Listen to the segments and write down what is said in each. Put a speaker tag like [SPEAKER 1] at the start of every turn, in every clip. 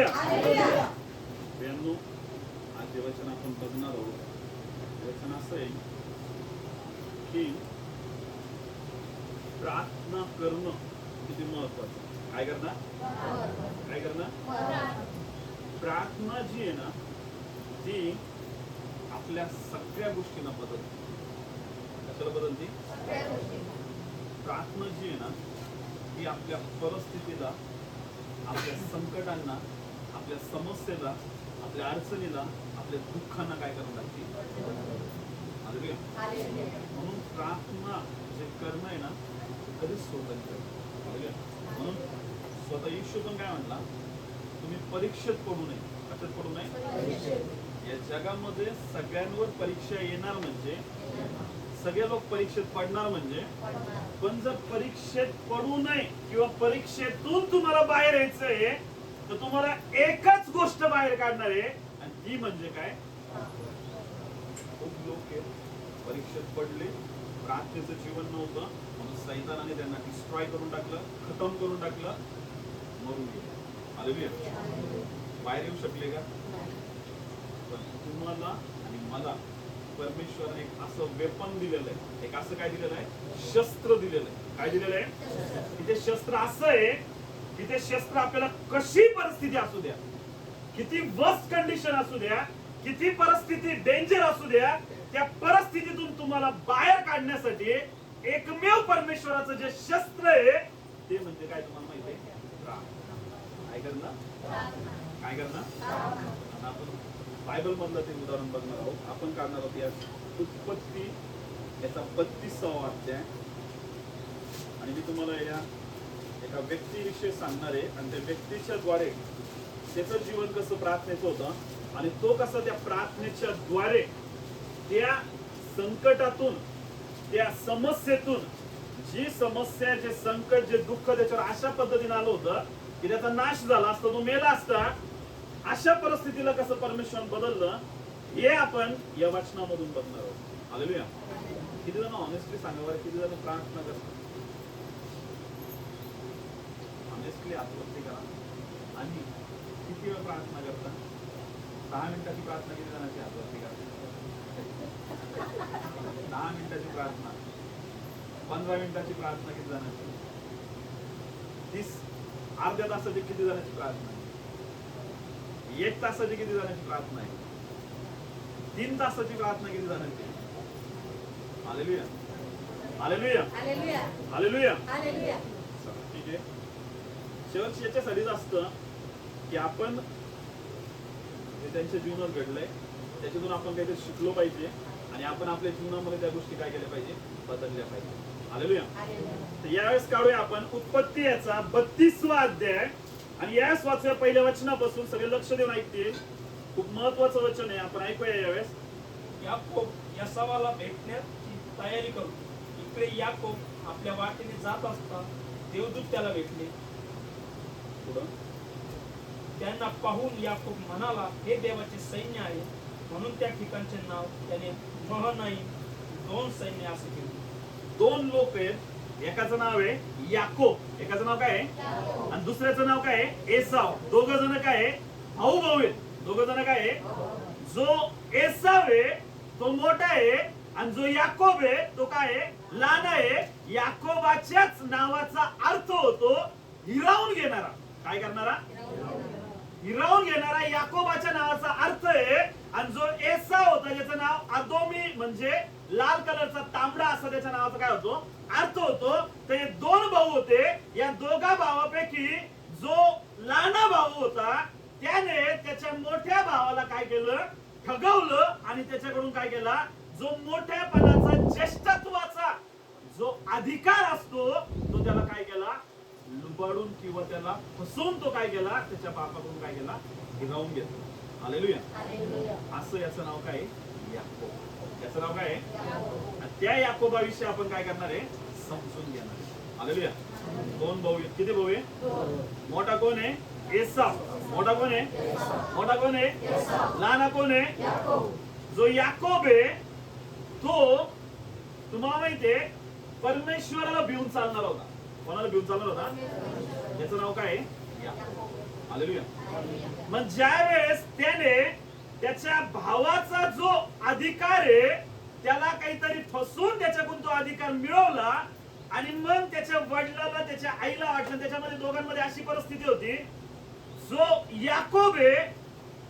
[SPEAKER 1] Hallelujah. प्रियांनो, आज जे वचन आपण बघणार आहोत, वचन असं आहे की प्रार्थना करणं किती महत्वाचं. काय करणं? काय करणं? प्रार्थना जी आहे ना, ती आपल्या सगळ्या गोष्टींना बदलते. कशाला बदलते? प्रार्थना जी आहे ना, ती आपल्या परिस्थितीला, आपल्या संकटांना, आपल्या समस्येला, आपल्या अडचणीला, आपल्या दुःखांना काय करून लागते? म्हणून प्रार्थना जे करणं आहे ना, कधीच सोपं नाही. म्हणून स्वतः येशू पण काय म्हटला, तुम्ही परीक्षेत पडू नये. कशात पडू नये? या जगामध्ये सगळ्यांवर परीक्षा येणार, म्हणजे सगळे लोक परीक्षेत पडणार म्हणजे, पण जर परीक्षेत पडू नये किंवा परीक्षेतून तुम्हाला बाहेर यायचंय, तर तुम्हाला एकच गोष्ट बाहेर काढणार आहे, आणि ती म्हणजे काय? खूप लोक परीक्षेत पडले, प्रार्थनेचं जीवन नव्हतं, म्हणून सैतानाने त्यांना डिस्ट्रॉय करून टाकलं, खतम करून टाकलं, मरून गेले. हालेलुया. बाहेर येऊ शकले का? पण तुम्हाला आणि मला परमेश्वराने एक असं वेपन दिलेलं आहे, एक असं काय दिलेलं आहे? शस्त्र दिलेलं आहे. काय दिलेलं आहे? की ते शस्त्र असं आहे की ते शस्त्र आपल्याला कशी परिस्थिती असू द्या, किती वर्स्ट कंडिशन असू द्या, किती परिस्थिती डेंजर असू द्या, त्या परिस्थितीतून तुम्हाला बाहेर काढण्यासाठी एकमेव परमेश्वराचं जे शस्त्र आहे ते म्हणजे काय? तुम्हाला माहिती आहे? काय करणं? काय करणं? आपण बायबल मधलं ते उदाहरण बघणार आहोत. आपण काढणार आहोत या उत्पत्ती याचा 32वा अध्याय, आणि मी तुम्हाला या एका व्यक्तीविषयी सांगणार आहे, आणि त्या व्यक्तीच्या द्वारे त्याचं जीवन कसं प्रार्थनेचं होतं, आणि तो कसा त्या प्रार्थनेच्या द्वारे त्या संकटातून, त्या समस्येतून, जी समस्या, जे संकट, जे दुःख त्याच्यावर अशा पद्धतीने आलं होतं की त्याचा नाश झाला असता, तो मेला असता, अशा परिस्थितीला कसं परमेश्वर बदललं, हे आपण या वचनामधून बघणार आहोत. हालेलुया. किती जण ऑनेस्टली सांगा बरं, किती जण प्रार्थना करतात? ऑनेस्टली आत्महत्या करा. आणि किती वेळ प्रार्थना करता? 10 मिनिटाची प्रार्थना किती जणांची आत्महत्या करतात? 10 मिनिटाची प्रार्थना, 15 मिनिटाची प्रार्थना किती जणांची? 30 अर्ध्या तासाची किती जणांची प्रार्थना? 1 तासाची किती जणांची प्रार्थना आहे? 3 तासाची प्रार्थना किती जणांची? हालेलुया. हालेलुया. हालेलुया. हालेलुया. ठीक आहे. शेवट याच्यासाठीच असतं की आपण जे त्यांच्या जीवनात घडलंय त्याच्यातून आपण काहीतरी शिकलो पाहिजे, आणि आपण आपल्या जीवनामध्ये त्या गोष्टी काय केल्या पाहिजे? बदलल्या पाहिजे. हालेलुया. तर यावेळेस काढूया आपण उत्पत्ती याचा 32वा अध्याय, आणि यावेळेस वाचूया पहिल्या वचनापासून. सगळे लक्ष देऊन ऐकतील, खूप महत्वाचं वचन आहे. आपण ऐकूया यावेळेस.
[SPEAKER 2] याकोब यासावाला भेटण्याची तयारी करू. इकडे याकोब आपल्या वाटेने जात असता देवदूत त्याला भेटले. त्यांना पाहून याकोब म्हणाला, हे देवाचे सैन्य आहे. म्हणून त्या ठिकाणचे नाव त्याने महनाईम, 2 सैन्य असे केले.
[SPEAKER 1] 2 लोक आहेत, एकाचं नाव आहे याकोब, एकाचं नाव काय आहे, आणि दुसऱ्याचं नाव काय आहे? एसाव. दोघ जण काय आहे? भाऊ भाऊ आहेत. दोघ जण काय आहे? जो एसाव आहे तो मोठा आहे, आणि जो याकोब आहे तो काय आहे? लहान आहे. याकोबाच्याच नावाचा अर्थ होतो हिरावून घेणारा. काय करणारा? हिरावून घेणारा याकोबाच्या नावाचा अर्थ आहे. आणि जो एसाव होता ज्याचं नाव अदोमी, म्हणजे लाल कलरचा तांबडा, असं त्याच्या नावाचा काय होतो? अर्थ होतो. तर हे 2 भाऊ होते. या दोघा भावापैकी जो लहाना भाऊ होता त्याने त्याच्या मोठ्या भावाला काय केलं? ठगवलं, आणि त्याच्याकडून काय केला? जो मोठ्यापणाचा, ज्येष्ठत्वाचा जो अधिकार असतो तो त्याला काय केला? लुबाडून किंवा त्याला फसवून तो काय केला? त्याच्या बापाकडून काय केला? हिरावून घेतला. हालेलुया. असं याचं नाव काय? याकोब. याचं नाव काय? त्या याकोबाविषयी आपण काय करणार आहे? समजून घेणार आहे. हालेलुया. 2 भाऊ आहेत. किती भाऊ आहे? मोठा कोण आहे? एसाव. मोठा कोण आहे? मोठा कोण आहे? लहाना कोण आहे? जो याकोब आहे तो, तुम्हाला माहितीये, परमेश्वराला भिवून चालणार होता. कोणाला भिवून चालणार होता? याचं नाव काय आहे? याकोब. हालेलुया.
[SPEAKER 2] मग ज्या वेळेस त्याने त्याच्या भावाचा जो अधिकार आहे त्याला काहीतरी फसवून त्याच्याकडून तो अधिकार मिळवला आणि मग त्याच्या वडिलाला त्याच्या आईला वाटलं, त्याच्यामध्ये दोघांमध्ये अशी परिस्थिती होती, जो याकोब आहे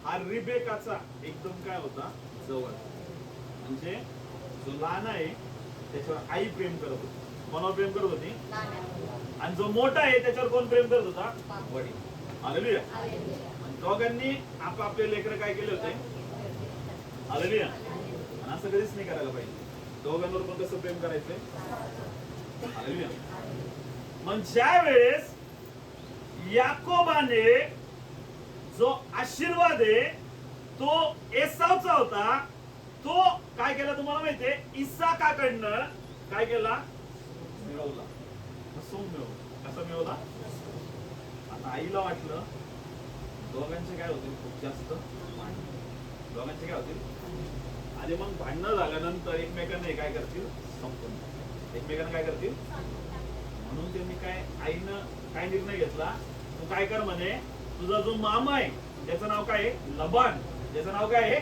[SPEAKER 1] हा रिबेकाचा एकदम काय होता, जवळ. म्हणजे जो लहान आहे त्याच्यावर आई प्रेम करत होती. कोणावर प्रेम करत होती? आणि जो मोठा आहे त्याच्यावर कोण प्रेम करत होता? वडील. हालेलुया. आणि दोघांनी आपापले लेकरं काय केले होते? हालेलुया. आणि असं कधीच नाही करायला पाहिजे. दोघांवर पण कसं प्रेम करायचंय? हालेलुया.
[SPEAKER 2] मग ज्या वेळेस याकोबाने जो आशीर्वाद आहे तो एसावचा होता, तो काय केला तुम्हाला माहितीये? इसाकाकडनं काय केला?
[SPEAKER 1] मिळवला. फसवून मिळवला. कसा मिळवला? आता आईला वाटलं दोघांचे काय होतील, खूप जास्त भांडण. दोघांचे काय होतील? आणि मग भांडणं झाल्यानंतर एकमेकांना काय करतील? संपून एकमेकांना काय करतील? म्हणून त्यांनी काय, आईनं काय निर्णय घेतला, तू काय कर म्हणे, तुझा जो मामा आहे त्याचं नाव काय आहे? लबान. त्याचं नाव काय आहे?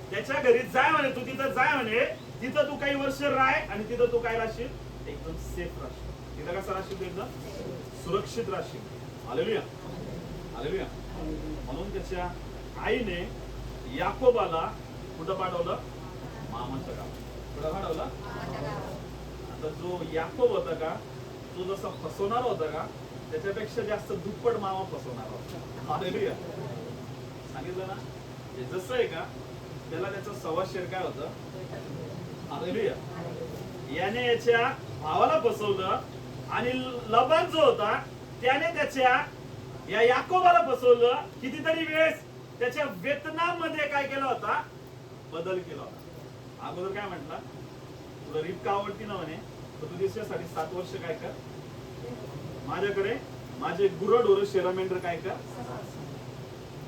[SPEAKER 1] त्याच्या घरी जाय म्हणे, तू तिथं जाय म्हणे, तिथं तू काही वर्ष राह आणि तिथं तू काय राहशील? एकदम सेफ राहशील. तिथं कसं राहशील? एकदम सुरक्षित राहशील. हालेलुया. हालेलुया. म्हणून त्याच्या आईने याकोबाला कुठं पाठवलं? मामाचं गाव. कुठं पाठवलं? आता जो याकोब होता का, तो जसा फसवणार होता का, त्याच्यापेक्षा जास्त दुप्पट मामा फसवणार होता. हालेलुया. सांगितलं ना, हे जसं आहे का, त्याला त्याचं सवाशेर काय होतं? हालेलुया. याने याच्या भावाला फसवलं आणि लबान जो होता त्याने त्याच्या या याकोबाला फसवलं. कितीतरी वेळेस त्याच्या वेतनामध्ये काय केला होता? बदल केला होता. अगोदर काय म्हटला, तुला रिबका आवडती ना म्हणे, तर तू दिवसासाठी 7 वर्ष काय कर, माझ्याकडे माझे गुरढोर शेरा मेंढर काय कर,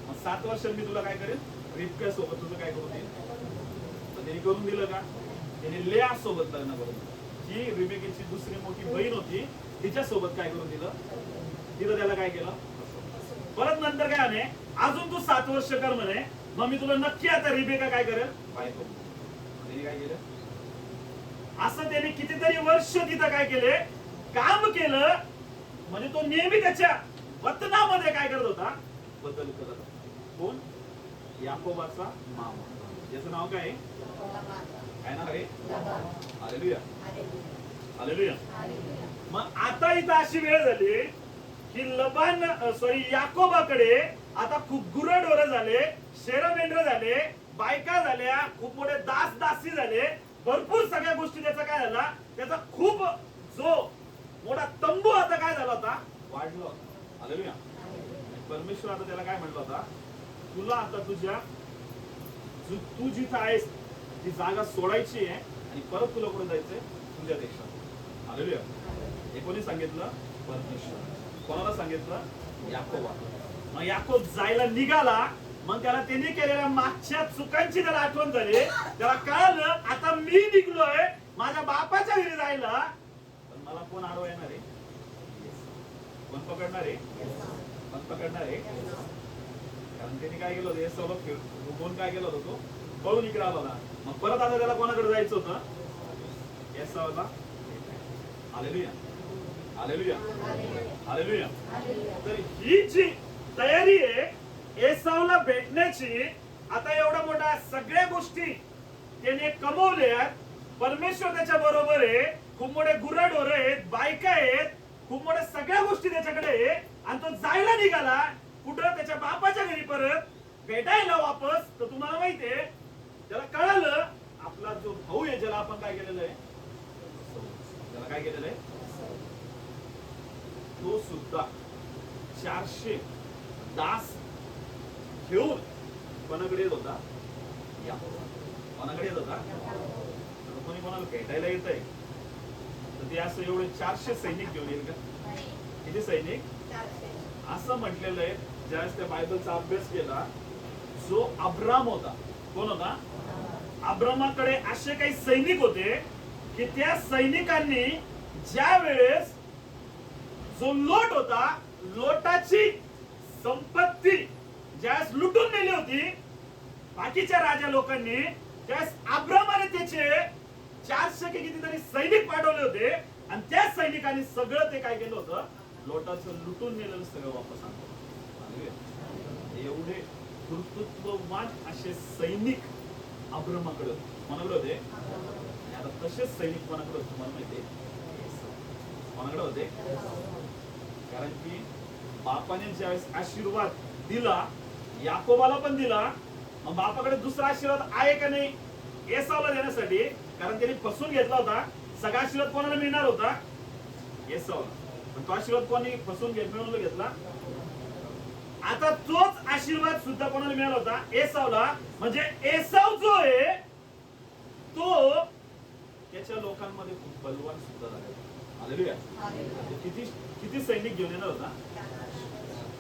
[SPEAKER 1] मग 7 वर्षांनी मी तुला काय करेल? रिबका सोबत तुझं काय करून देईल. तर त्यांनी करून दिलं का? त्याने लेआ सोबत लग्न करून दिलं. ही रिबेकाची दुसरी मोठी बहीण होती, तिच्या सोबत काय करून दिलं? तिथं त्याला काय केलं?
[SPEAKER 2] परत नंतर काय म्हणे, अजून तू 7 वर्ष कर म्हणे, मग मी तुला नक्की आता रिबेका काय करेल?
[SPEAKER 1] बायको. त्यांनी काय केलं?
[SPEAKER 2] असं त्याने कितीतरी वर्ष तिथं काय केले? काम केलं. म्हणजे तो नेहमी त्याच्या वतनामध्ये काय करत होता?
[SPEAKER 1] बदल करत होता. कोण? याकोबाचा मामा. याचं नाव काय आहे? काय नाव आहे? हालेलुया.
[SPEAKER 2] हालेलुया. मग आता इथं अशी वेळ झाली की याकोबाकडे आता खूप गुरढोर झाले, शेरमेंढर झाले, बायका झाल्या, खूप मोठे दास दासी झाले, भरपूर सगळ्या गोष्टी त्याचा काय झाला, त्याचा खूप जो मोठा तंबू आता काय झाला होता?
[SPEAKER 1] वाढलं होतं. हालेलुया. परमेश्वर आता त्याला काय म्हटलं होता, तुला आता तुझ्या तू जिथं आहेस ती जागा सोडायची आहे आणि परत तुला कुठे जायचंय? तुझ्या देशात. हालेलुया. हे कोणी सांगितलं? परमेश्वर. कोणाला सांगितलं? याकोबा.
[SPEAKER 2] मग याकोब जायला निघाला. मग त्याला त्यांनी केलेल्या मागच्या चुकांची त्याला आठवण झाली. त्याला कळलं आता मी निघलोय माझ्या बापाच्या घरी जायला,
[SPEAKER 1] पण मला कोण आडवा येणार आहे? कोण पकडणार आहे? कोण पकडणार आहे? कारण त्यांनी काय केलं होतं? हे सोबत कोण काय केलं होतं? तो पळून इकडे आला होता. मग परत आता त्याला कोणाकडे जायचं होतं? एसावला. हालेलुया. हालेलुया. हालेलुया.
[SPEAKER 2] तर ही जी तयारी आहे एसावला भेटण्याची, आता एवढा मोठा सगळ्या गोष्टी त्याने कमवल्या, परमेश्वर त्याच्या बरोबर आहे, खूप मोठे गुरढोर आहेत, बायका आहेत, खूप मोठ्या सगळ्या गोष्टी त्याच्याकडे आहे, आणि तो जायला निघाला कुठं? त्याच्या बापाच्या घरी परत भेटायला वापस. तर तुम्हाला माहितीये त्याला कळालं आपला जो भाऊ आहे ज्याला आपण काय केलेलं आहे,
[SPEAKER 1] त्याला काय केलेलं आहे? तो सुद्धा 400 दास घेऊन कोणाकडे येत होता? कोणाकडे येत होता? कोणी कोणाला भेटायला येत आहे तर ते असं एवढे 400 सैनिक घेऊन येईल का? किती सैनिक? असं म्हटलेलं आहे ज्यावेळेस त्या बायबलचा अभ्यास केला, जो अब्राम होता. कोण होता?
[SPEAKER 2] अब्रामाकडे असे काही सैनिक होते की त्या सैनिकांनी ज्या वेळेस जो लोट होता, लोटाची संपत्ती ज्यास लुटून नेली होती बाकीच्या राजा लोकांनी, त्यास अब्रामाने त्याचे 400 के कितीतरी सैनिक पाठवले होते आणि त्या सैनिकांनी सगळं ते काय केलं होतं, लोटाचं लुटून नेलेलं सगळं वापस आणलं. एवढे कर्तृत्ववान असे सैनिक अब्रामाकडे कोणाकडे होते. आणि आता तसेच सैनिक कोणाकडे होते तुम्हाला माहितीये, कोणाकडे होते. कारण की बापाने ज्यावेळेस आशीर्वाद दिला, याकोबाला पण दिला, मग बापाकडे दुसरा आशीर्वाद आहे का नाही एसावला देण्यासाठी, कारण त्यांनी फसून घेतला होता. सगळा आशीर्वाद कोणाला मिळणार होता, एसावला, पण तो आशीर्वाद कोणी फसून मिळवून घेतला. आता तोच आशीर्वाद सुद्धा कोणाला मिळाला होता, एसावला. म्हणजे एसाव जो आहे तो त्याच्या लोकांमध्ये खूप बलवान सुद्धा झाला. हालेलुया. किती किती सैनिक घेऊन येणार होता,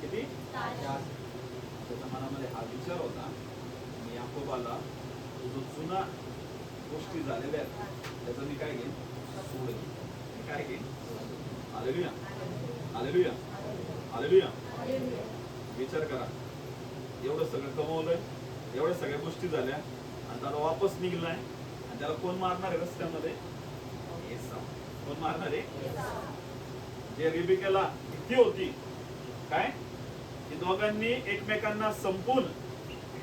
[SPEAKER 2] किती. त्याच्या मनामध्ये हा विचार होता, मी याकोबाला जो जुना गोष्टी झालेल्या आहेत त्याचा मी काय घेईन, सोड घेईन. मी काय घेईन. हालेलुया. हालेलुया. हालेलुया. विचार करा, एवढं सगळं कमवलंय, एवढ्या सगळ्या गोष्टी झाल्या आणि त्याला वापस निघलाय आणि त्याला कोण मारणार आहे रस्त्यामध्ये, एसाव. कोण मारणार आहे. जे रिबेकाला भीती होती काय, की दोघांनी एकमेकांना संपून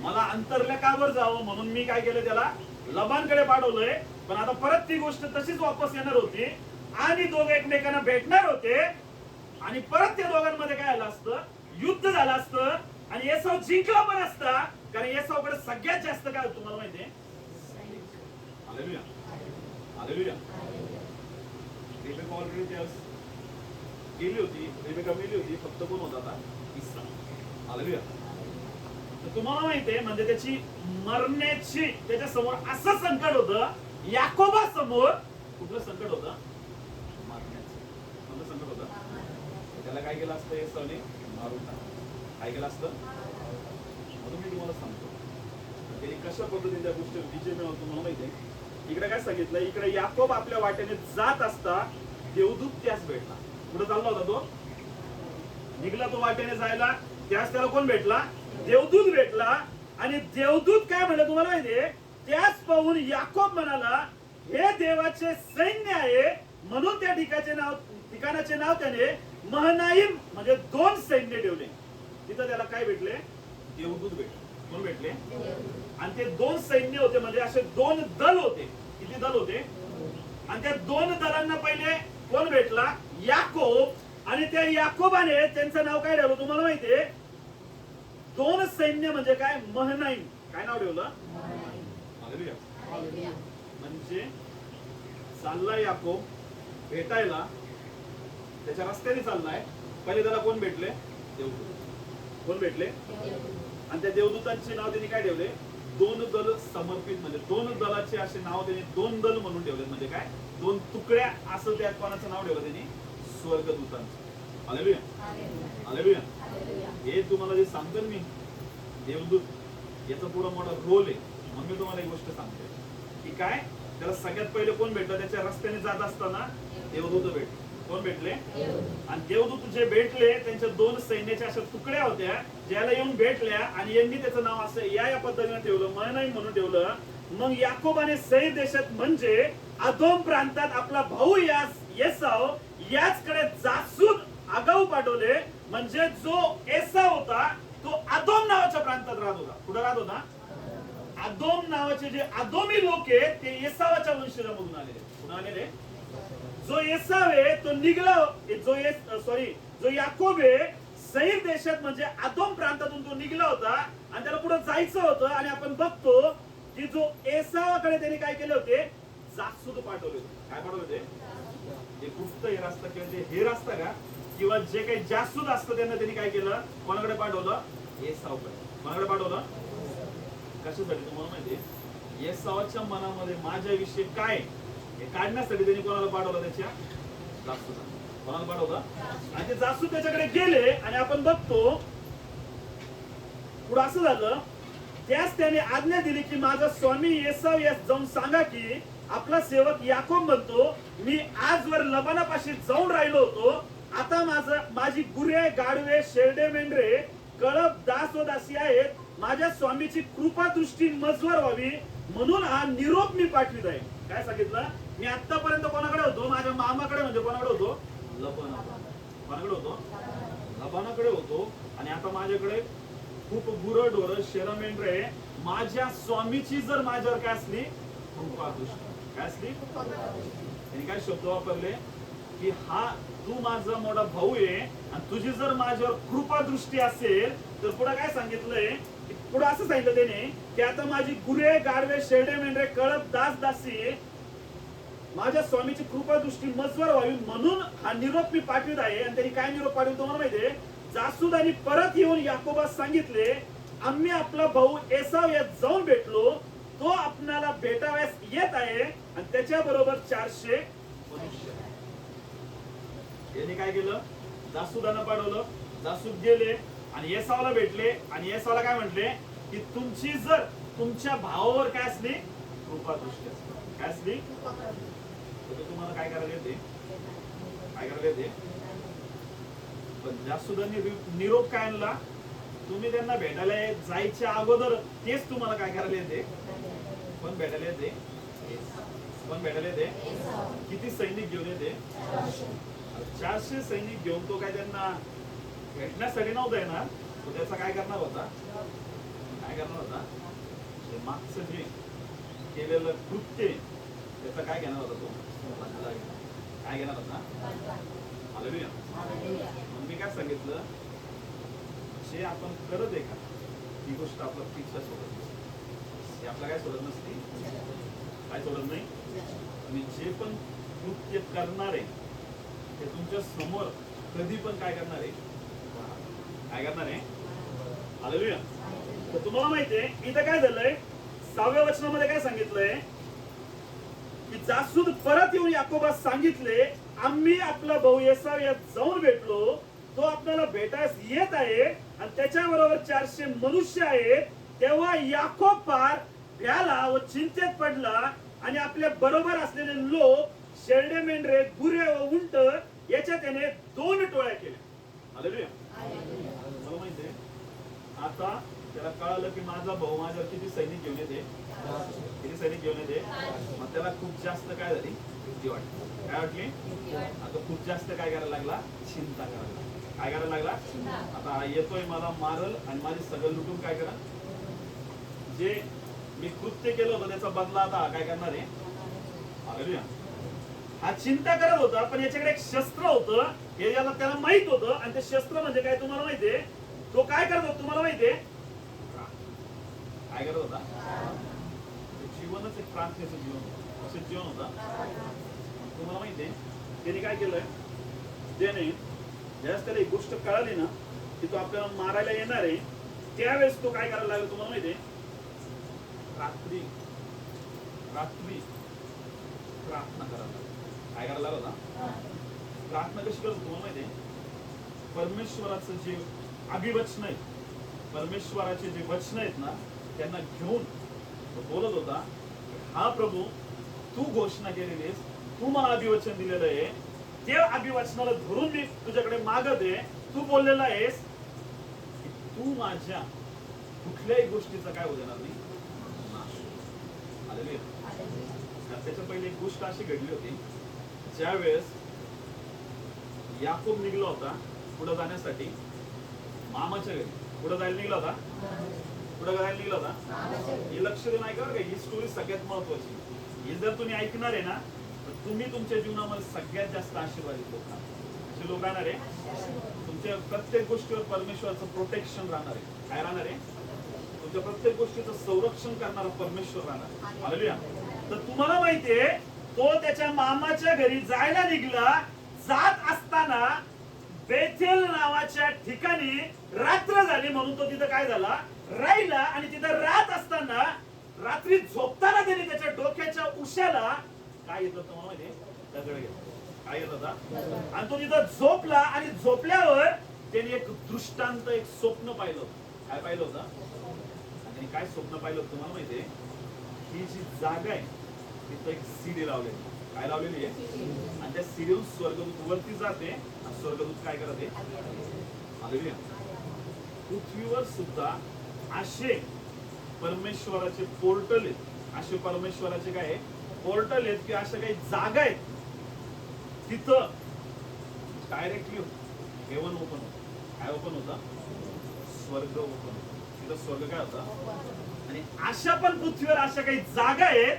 [SPEAKER 2] मला अंतरल्या कावर जावं म्हणून मी काय केलं, त्याला लबानकडे पाठवलंय. पण आता परत ती गोष्ट तशीच वापस येणार होती आणि दोघं एकमेकांना भेटणार होते आणि परत त्या दोघांमध्ये काय आलं असतं, युद्ध झालं असतं आणि एसाव जिंकला पण असता. कारण एसावकडे सगळ्यात जास्त काय होतं तुम्हाला माहितीये. हालेलुया. हालेलुया. रिबेका ऑलरेडी त्यावेळेस गेली होती, रिबेका मेली होती, फक्त कोण होता आता, इस्साव. हालेलुया. तर तुम्हाला माहितीये, म्हणजे त्याची मरण्याची त्याच्या समोर असं संकट होतं, याकोबा समोर कुठलं संकट होतं, मरण्याचं. कोणतं संकट होतं. त्याला काय केलं असतं, एसावने मारून टाकलं. काय केलं असतं, म्हणून मी तुम्हाला सांगतो त्यांनी कशा पद्धतीने त्या गोष्टी विजय मिळवतो तुम्हाला माहितीये. इकडे काय सांगितलं, इकडे याकोब आपल्या वाटेने जात असता देवदूत त्यास भेटला. कुठे चालला होता तो, निघला तो वाटेने जायला, त्यास त्याला कोण भेटला, देवदूत भेटला. आणि देवदूत काय म्हणलं तुम्हाला माहितीये, त्यास पाहून याकोब म्हणाला, हे देवाचे सैन्य आहे. म्हणून त्या ठिकाणाचे नाव त्याने महनाईम म्हणजे 2 सैन्य ठेवले. तिथं त्याला काय भेटले, देवदूत भेटले. कोण भेटले. आणि ते 2 सैन्य होते, म्हणजे असे 2 दल होते. किती दल होते. आणि त्या 2 दलांना पहिले कोण भेटला, याकोब. आणि त्या याकोबाने त्यांचं नाव काय ठेवलं तुम्हाला माहितीये, 2 सैन्य म्हणजे काय, महनाईम. काय नाव ठेवलं, म्हणजे चाललाय याकोब भेटायला, त्याच्या रस्त्याने चाललाय. पहिले त्याला कोण भेटले, देवदूत. कोण भेटले. आणि त्या देवदूतांचे नाव त्यांनी काय ठेवले, 2 दल समर्पित. म्हणजे 2 दलाचे असे नाव त्यांनी 2 दल म्हणून ठेवले. म्हणजे काय, 2 तुकड्या असं त्या कोणाचं नाव ठेवलं त्यांनी, स्वर्गदूतांचं. हालेलुया. हालेलुया. हे तुम्हाला जे सांगतो मी, देवदूत याचा पुढे मोठा रोल आहे. मग मी तुम्हाला एक गोष्ट सांगते की काय, त्याला सगळ्यात पहिले कोण भेटलं, त्याच्या रस्त्याने जात असताना देवदूत भेटले. कोण भेटले. आणि देवदूत जे भेटले त्यांच्या 2 सैन्याच्या अशा तुकड्या होत्या, ज्याला येऊन भेटल्या आणि यांनी त्याचं नाव असं या पद्धतीने ठेवलं, महनाईम म्हणून ठेवलं. मग याकोबाने सैर देशात म्हणजे अदोम प्रांतात आपला भाऊ एसाव याचकडे जासूद आगाऊ पाठवले. म्हणजे जो एसाव होता तो अदोम नावाच्या प्रांतात राहत होता. कुठं राहत होता, अदोम नावाचे जे अदोमी लोक आहेत ते एसावाच्या वंशजामधून आलेले. कुठून आलेले, जो एसाव आहे तो निघला, जो याकोब आहे सैर देशात म्हणजे अदोम प्रांतातून तो निघला होता आणि त्याला पुढे जायचं होतं. आणि आपण बघतो की जो एसावाकडे त्याने काय केले होते, जासूद पाठवले होते. काय पाठवले होते, जे गुप्त हेर असतं किंवा जे हेर असतं का, किंवा जे काही जासूद असतं त्यांना त्यांनी काय केलं, कोणाकडे पाठवलं, एसावकडे. कोणाकडे पाठवलं, कशासाठी तुम्हाला माहितीये, एसावाच्या मनामध्ये माझ्याविषयी काय हे काढण्यासाठी त्यांनी कोणाला पाठवलं, त्याच्या जासूद. कोणाला पाठवलं. आणि ते जासूद त्याच्याकडे गेले आणि आपण बघतो पुढे असं झालं, त्यास त्याने आज्ञा दिली की माझा स्वामी एसाव यास जाऊन सांगा की आपला सेवक याकोब म्हणतो, मी आजवर लबानापाशी जाऊन राहिलो होतो. आता माझी गुरे, गाढवे, शेरडे, मेंढरे कळप दास व दासी आहेत, माझ्या स्वामीची कृपा दृष्टी मजवर व्हावी म्हणून हा निरोप मी पाठवित आहे. काय सांगितलं? मी आतापर्यंत कोणाकडे होतो? माझ्या मामाकडे, म्हणजे कोणाकडे होतो? कोणाकडे होतो? लबानाकडे होतो. आणि आता माझ्याकडे खूप गुरढोर शेरमेंढरे, माझ्या स्वामीची जर माझ्यावर काय असली? कृपा दृष्टी. काय असली? त्यांनी काय शब्द वापरले की हा तू माझा मोठा भाऊ आहे आणि तुझी जर माझ्यावर कृपा दृष्टी असेल तर पुढे काय सांगितलंय? पुढे असं सांगितलं त्याने की आता माझी गुरे, गाढवे, शेरडे, मेंढरे, कळप, दास, दासी माझ्या स्वामीची कृपा दृष्टी मजवर व्हावी म्हणून हा निरोप मी पाठवित आहे. आणि त्यांनी काय निरोप पाठवतो तुम्हाला माहितीये? जासूदानी परत येऊन याकोबास सांगितले, आम्ही आपला भाऊ एसाव यात जाऊन भेटलो, तो आपणाला भेटाव्यास येत आहे आणि त्याच्या बरोबर 400 मनुष्य. यांनी काय केलं? जासूदानं पाठवलं. जासूद गेले आणि एसावला भेटले आणि एसावला काय म्हटले की तुमची जर तुमच्या भावावर काय असली? कृपा दृष्टी असली. काय असली? तर तुम्हाला काय करायला येते? काय करायला येते? पण जासूदांनी निरोप काय आणला? तुम्ही त्यांना भेटायला जायच्या अगोदर तेच तुम्हाला काय करायला येते? पण भेटायला येते. पण भेटायला येते. किती सैनिक घेऊन येते? 400 सैनिक घेऊन. तो काय त्यांना भेटण्यासाठी नव्हता येणार, तो त्याचा काय करणार होता? काय करणार होता? ते मागचं जे केलेलं कृत्य त्याचा काय घेणार होता? तो काय घेणार होता? हालेलुया. मग मी काय सांगितलं? जे आपण करत आहे का ही गोष्ट आपला पिछा सोडत नसते. हे आपला काय सोडत नसते? काय सोडत नाही? आणि जे पण कृत्य करणार आहे ते तुमच्या समोर कधी पण काय करणार आहे? काय करणार आहे? हालेलुया. तर तुम्हाला माहितीये इथं काय झालंय? 6व्या वचनामध्ये काय सांगितलंय की जासूद परत येऊन याकोबास सांगितले, आम्ही आपला भाऊ एसाव यात जाऊन भेटलो, तो आपल्याला भेटायस येत आहे आणि त्याच्या बरोबर 400 मनुष्य आहेत. तेव्हा याकोब फार भ्याला व चिंतेत पडला आणि आपल्या बरोबर असलेले लोक, शेरडे, मेंढरे, गुरे व उंट याच्या त्याने 2 टोळ्या केल्या. हालेलुया. मला माहितीये आता त्याला कळालं की माझा भाऊ माझ्यावर किती सैनिक घेऊन येते? किती सैनिक घेऊन येते? मग त्याला खूप जास्त काय झाली? भीती वाटली. काय वाटली? आता खूप जास्त काय करायला लागला? चिंता करायला लागला. काय करायला लागला? आता येतोय, मला मारल आणि माझे सगळं लुटून काय करा? जे मी कृत्य केलं होतं त्याचा बदला आता काय करणार आहे? हालेलुया. हा चिंता करत होता, पण याच्याकडे एक शस्त्र होतं हे याला त्याला माहित होतं. आणि ते शस्त्र म्हणजे काय तुम्हाला माहितीये? तो काय करत होता तुम्हाला माहितीये? काय करत होता? जीवनच एक प्रार्थनेचं जीवन होतं. असं जीवन होता. तुम्हाला माहितीये त्याने काय केलंय? त्याने ज्यावेळेस त्याला एक गोष्ट कळाली ना की तो आपल्याला मारायला येणार आहे, त्यावेळेस तो काय करायला लागला तुम्हाला माहितीये? रात्री रात्री प्रार्थना करायला लागला. काय करायला लागला होता? प्रार्थना कशी करत तुम्हाला माहितीये? परमेश्वराचं जे अभिवचन आहे, परमेश्वराचे जे वचन आहेत ना त्यांना घेऊन तो बोलत होता, हा प्रभू तू घोषणा केलेली आहेस, तू मला अभिवचन दिलेलं आहे, ते अभिवचनाला धरून मी तुझ्याकडे मागत आहे. तू बोललेला आहेस की तू माझ्या कुठल्याही गोष्टीचा काय होऊ देणार नाही, नाश. हालेलुया. त्याच्या पहिले एक गोष्ट अशी घडली होती, ज्या वेळेस याकोब निघला होता पुढे जाण्यासाठी मामाच्या घरी. पुढे जायला निघला होता. पुढे जायला निघला होता. हे लक्ष देऊन ऐका बरं का, ही स्टोरी सगळ्यात महत्वाची. ही जर तुम्ही ऐकणार आहे ना तर तुम्ही तुमच्या जीवनामध्ये सगळ्यात जास्त आशीर्वादित लोक असे लोक राहणार आहे. तुमच्या प्रत्येक गोष्टीवर परमेश्वराचं प्रोटेक्शन राहणार आहे. काय राहणार आहे? तुमच्या प्रत्येक गोष्टीचं संरक्षण करणारा परमेश्वर राहणार आहे. हालेलुया. तर तुम्हाला माहितीये तो त्याच्या मामाच्या घरी जायला निघला. जात असताना बेथेल नावाच्या ठिकाणी रात्र झाली म्हणून तो तिथं काय झाला? राहिला. आणि तिथं राहत असताना रात्री झोपताना त्याने त्याच्या डोक्याच्या उशाला काय येत होतं तुम्हाला माहितीये? दगड घेतला. काय येत होता? आणि तो तिथं झोपला. आणि झोपल्यावर त्याने एक दृष्टांत, एक स्वप्न पाहिलं. काय पाहिलं होतं? आणि काय स्वप्न पाहिलं होतं तुम्हाला माहितीये? ही जी जागा आहे तिथं एक सीडी लावलेली. काय लावलेली आहे? आणि त्या सीडीवरून स्वर्गदूत वरती जाते आणि स्वर्गदूत काय करते? हालेलुया.
[SPEAKER 1] पृथ्वीवर सुद्धा असे परमेश्वराचे पोर्टल आहेत, असे परमेश्वराचे काय आहे पोर्टल आहेत, की अशा काही जागा आहेत तिथं डायरेक्टली हेवन ओपन होतं. काय ओपन होता? स्वर्ग ओपन होता. तिथं स्वर्ग काय होता? आणि अशा पण पृथ्वीवर अशा काही जागा आहेत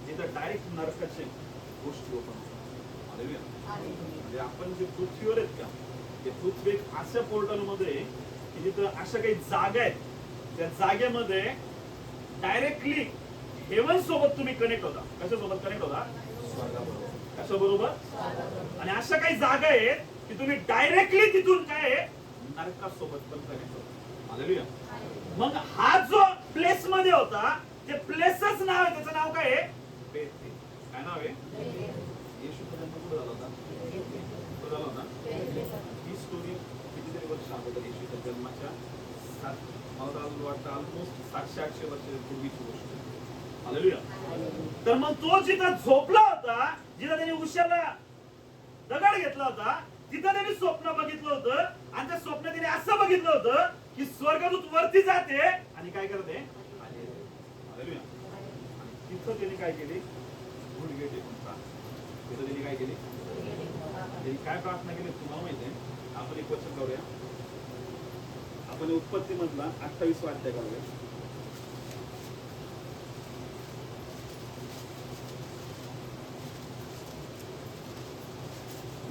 [SPEAKER 1] तिथं डायरेक्ट नरकाचे गोष्टी ओपन होतात. हालेलुया. म्हणजे आपण जे पृथ्वीवर आहेत का, ते पृथ्वी एक अशा पोर्टल मध्ये की जिथं अशा काही जागा आहेत, त्या जागेमध्ये डायरेक्टली हेवन सोबत तुम्ही कनेक्ट होता. कशासोबत कनेक्ट होता? स्वर्गाबरोबर. कशाबरोबर? आणि अशा काही जागा आहेत की तुम्ही डायरेक्टली तिथून काय नरकासोबत पण कनेक्ट होता. हालेलुया. मग हा जो प्लेस मध्ये होता, ते प्लेसच नाव आहे, त्याचं नाव काय आहे? बेथेल. काय नाव आहे? येशूचा जन्म कुठे झाला होता? कुठे झाला होता? ही स्टोरी कितीतरी वर्ष अगोदर येशूच्या जन्माच्या मला वाटतं ऑलमोस्ट 700-800 वर्ष पूर्वीची गोष्ट आहे. हालेलुया. तर मग तो जिथं झोपला होता, जिथं त्याने उशाला दगड घेतला होता, तिथं त्याने स्वप्न बघितलं होतं. आणि त्या स्वप्न त्याने असं बघितलं होतं की स्वर्गदूत वरती जाते आणि काय करते? हालेलुया. तिथं त्याने काय केली? गुडघे टेकून प्रार्थना. तिथं त्याने काय केली? त्यांनी काय प्रार्थना केली तुम्हाला माहिती आहे? आपण एक वचन करूया. आपण उत्पत्ती मधला 28 अध्याय करूया.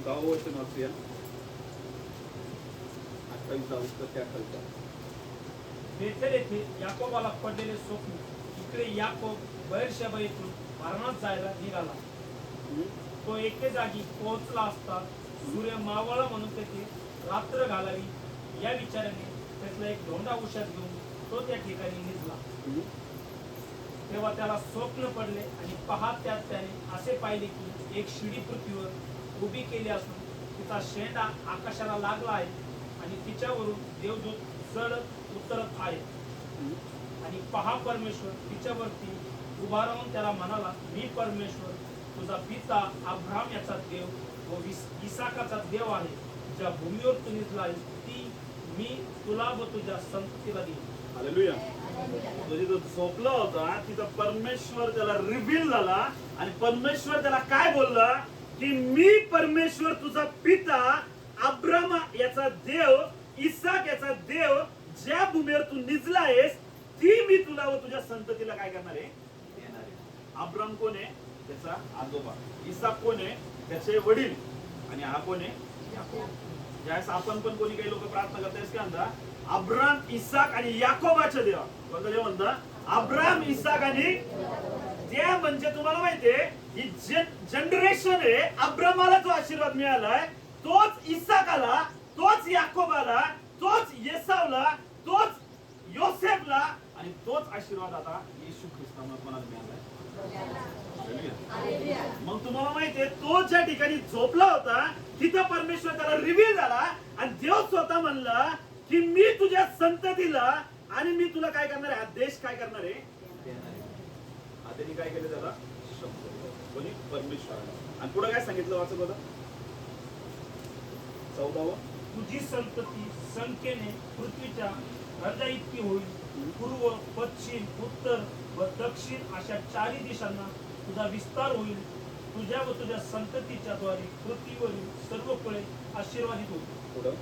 [SPEAKER 1] वचन वाचूया. 28
[SPEAKER 3] बेथेल येथे याकोबाला पडलेले स्वप्न. इकडे याकोब बेरशेबा येथून मारणात जायला निघाला. तो एके जागी पोहोचला असता सूर्य मावळला म्हणून तेथे रात्र घालावी या विचाराने त्यातला एक धोंडा उशात घेऊन तो त्या ठिकाणी निघाला. तेव्हा त्याला स्वप्न पडले आणि पहा त्यात त्याने असे पाहिले की एक शिडी पृथ्वीवर उभी केली असून तिचा शेंडा आकाशाला लागला आहे आणि तिच्यावरून देवदूत चढ उतरत आहे. आणि पहा परमेश्वर तिच्यावरती उभा राहून त्याला म्हणाला, मी परमेश्वर तुझा पिता अब्राहम याचा देव व इसाकाचा देव आहे. ज्या भूमीवर तू निघलाय ती मी तुला व तुझ्या संततीला देईन.
[SPEAKER 1] हालेलुया. तो जिथं झोपला होता तिथं परमेश्वर त्याला रिव्हील झाला आणि परमेश्वर त्याला काय बोलला की मी परमेश्वर तुझा पिता अब्राहम याचा देव, इसाक याचा देव, ज्या भूमीवर तू निजला आहेस ती मी तुला व तुझ्या संततीला काय करणार आहे? देणार आहे. अब्राहम कोण आहे? त्याचा आजोबा. इसाक कोण आहे? त्याचे वडील. आणि हा कोण आहे? याकोब. ज्यावेळेस आपण पण कोणी काही लोक प्रार्थना करतायस का म्हणता अब्राहम, इसाक आणि याकोबाच्या देवा. कोणतं देव म्हणता? अब्राहम, इसाक आणि त्या म्हणजे तुम्हाला माहितीये ही जनरेशन आहे. अब्राहमाला जो आशीर्वाद मिळालाय तोच इसाकाला, तोच याकोबाला, तोच येसावला, तोच योसेफला आणि तोच आशीर्वाद आता येशू ख्रिस्ताला कोणाला मिळालाय? मग तुम्हाला माहितीये तो ज्या ठिकाणी झोपला होता तिथं परमेश्वर त्याला रिव्हील झाला आणि देव स्वतः म्हणला की मी तुझ्या संततीला आणि मी तुला काय करणार आहे? आदेश काय करणार आहे? आदेश काय केलं त्याला? शब्द. कोणी? परमेश्वर. आणि पुढे काय सांगितलं वाचत होता? 14.
[SPEAKER 3] तुझी संतती संख्येने पृथ्वीच्या राजा इतकी होईल. पूर्व, पश्चिम, उत्तर व दक्षिण अशा चारी दिशांना तुझा विस्तार होईल. तुझ्या व तुझ्या संततीच्या द्वारे पृथ्वीवरील सर्व कुळे आशीर्वादित होईल.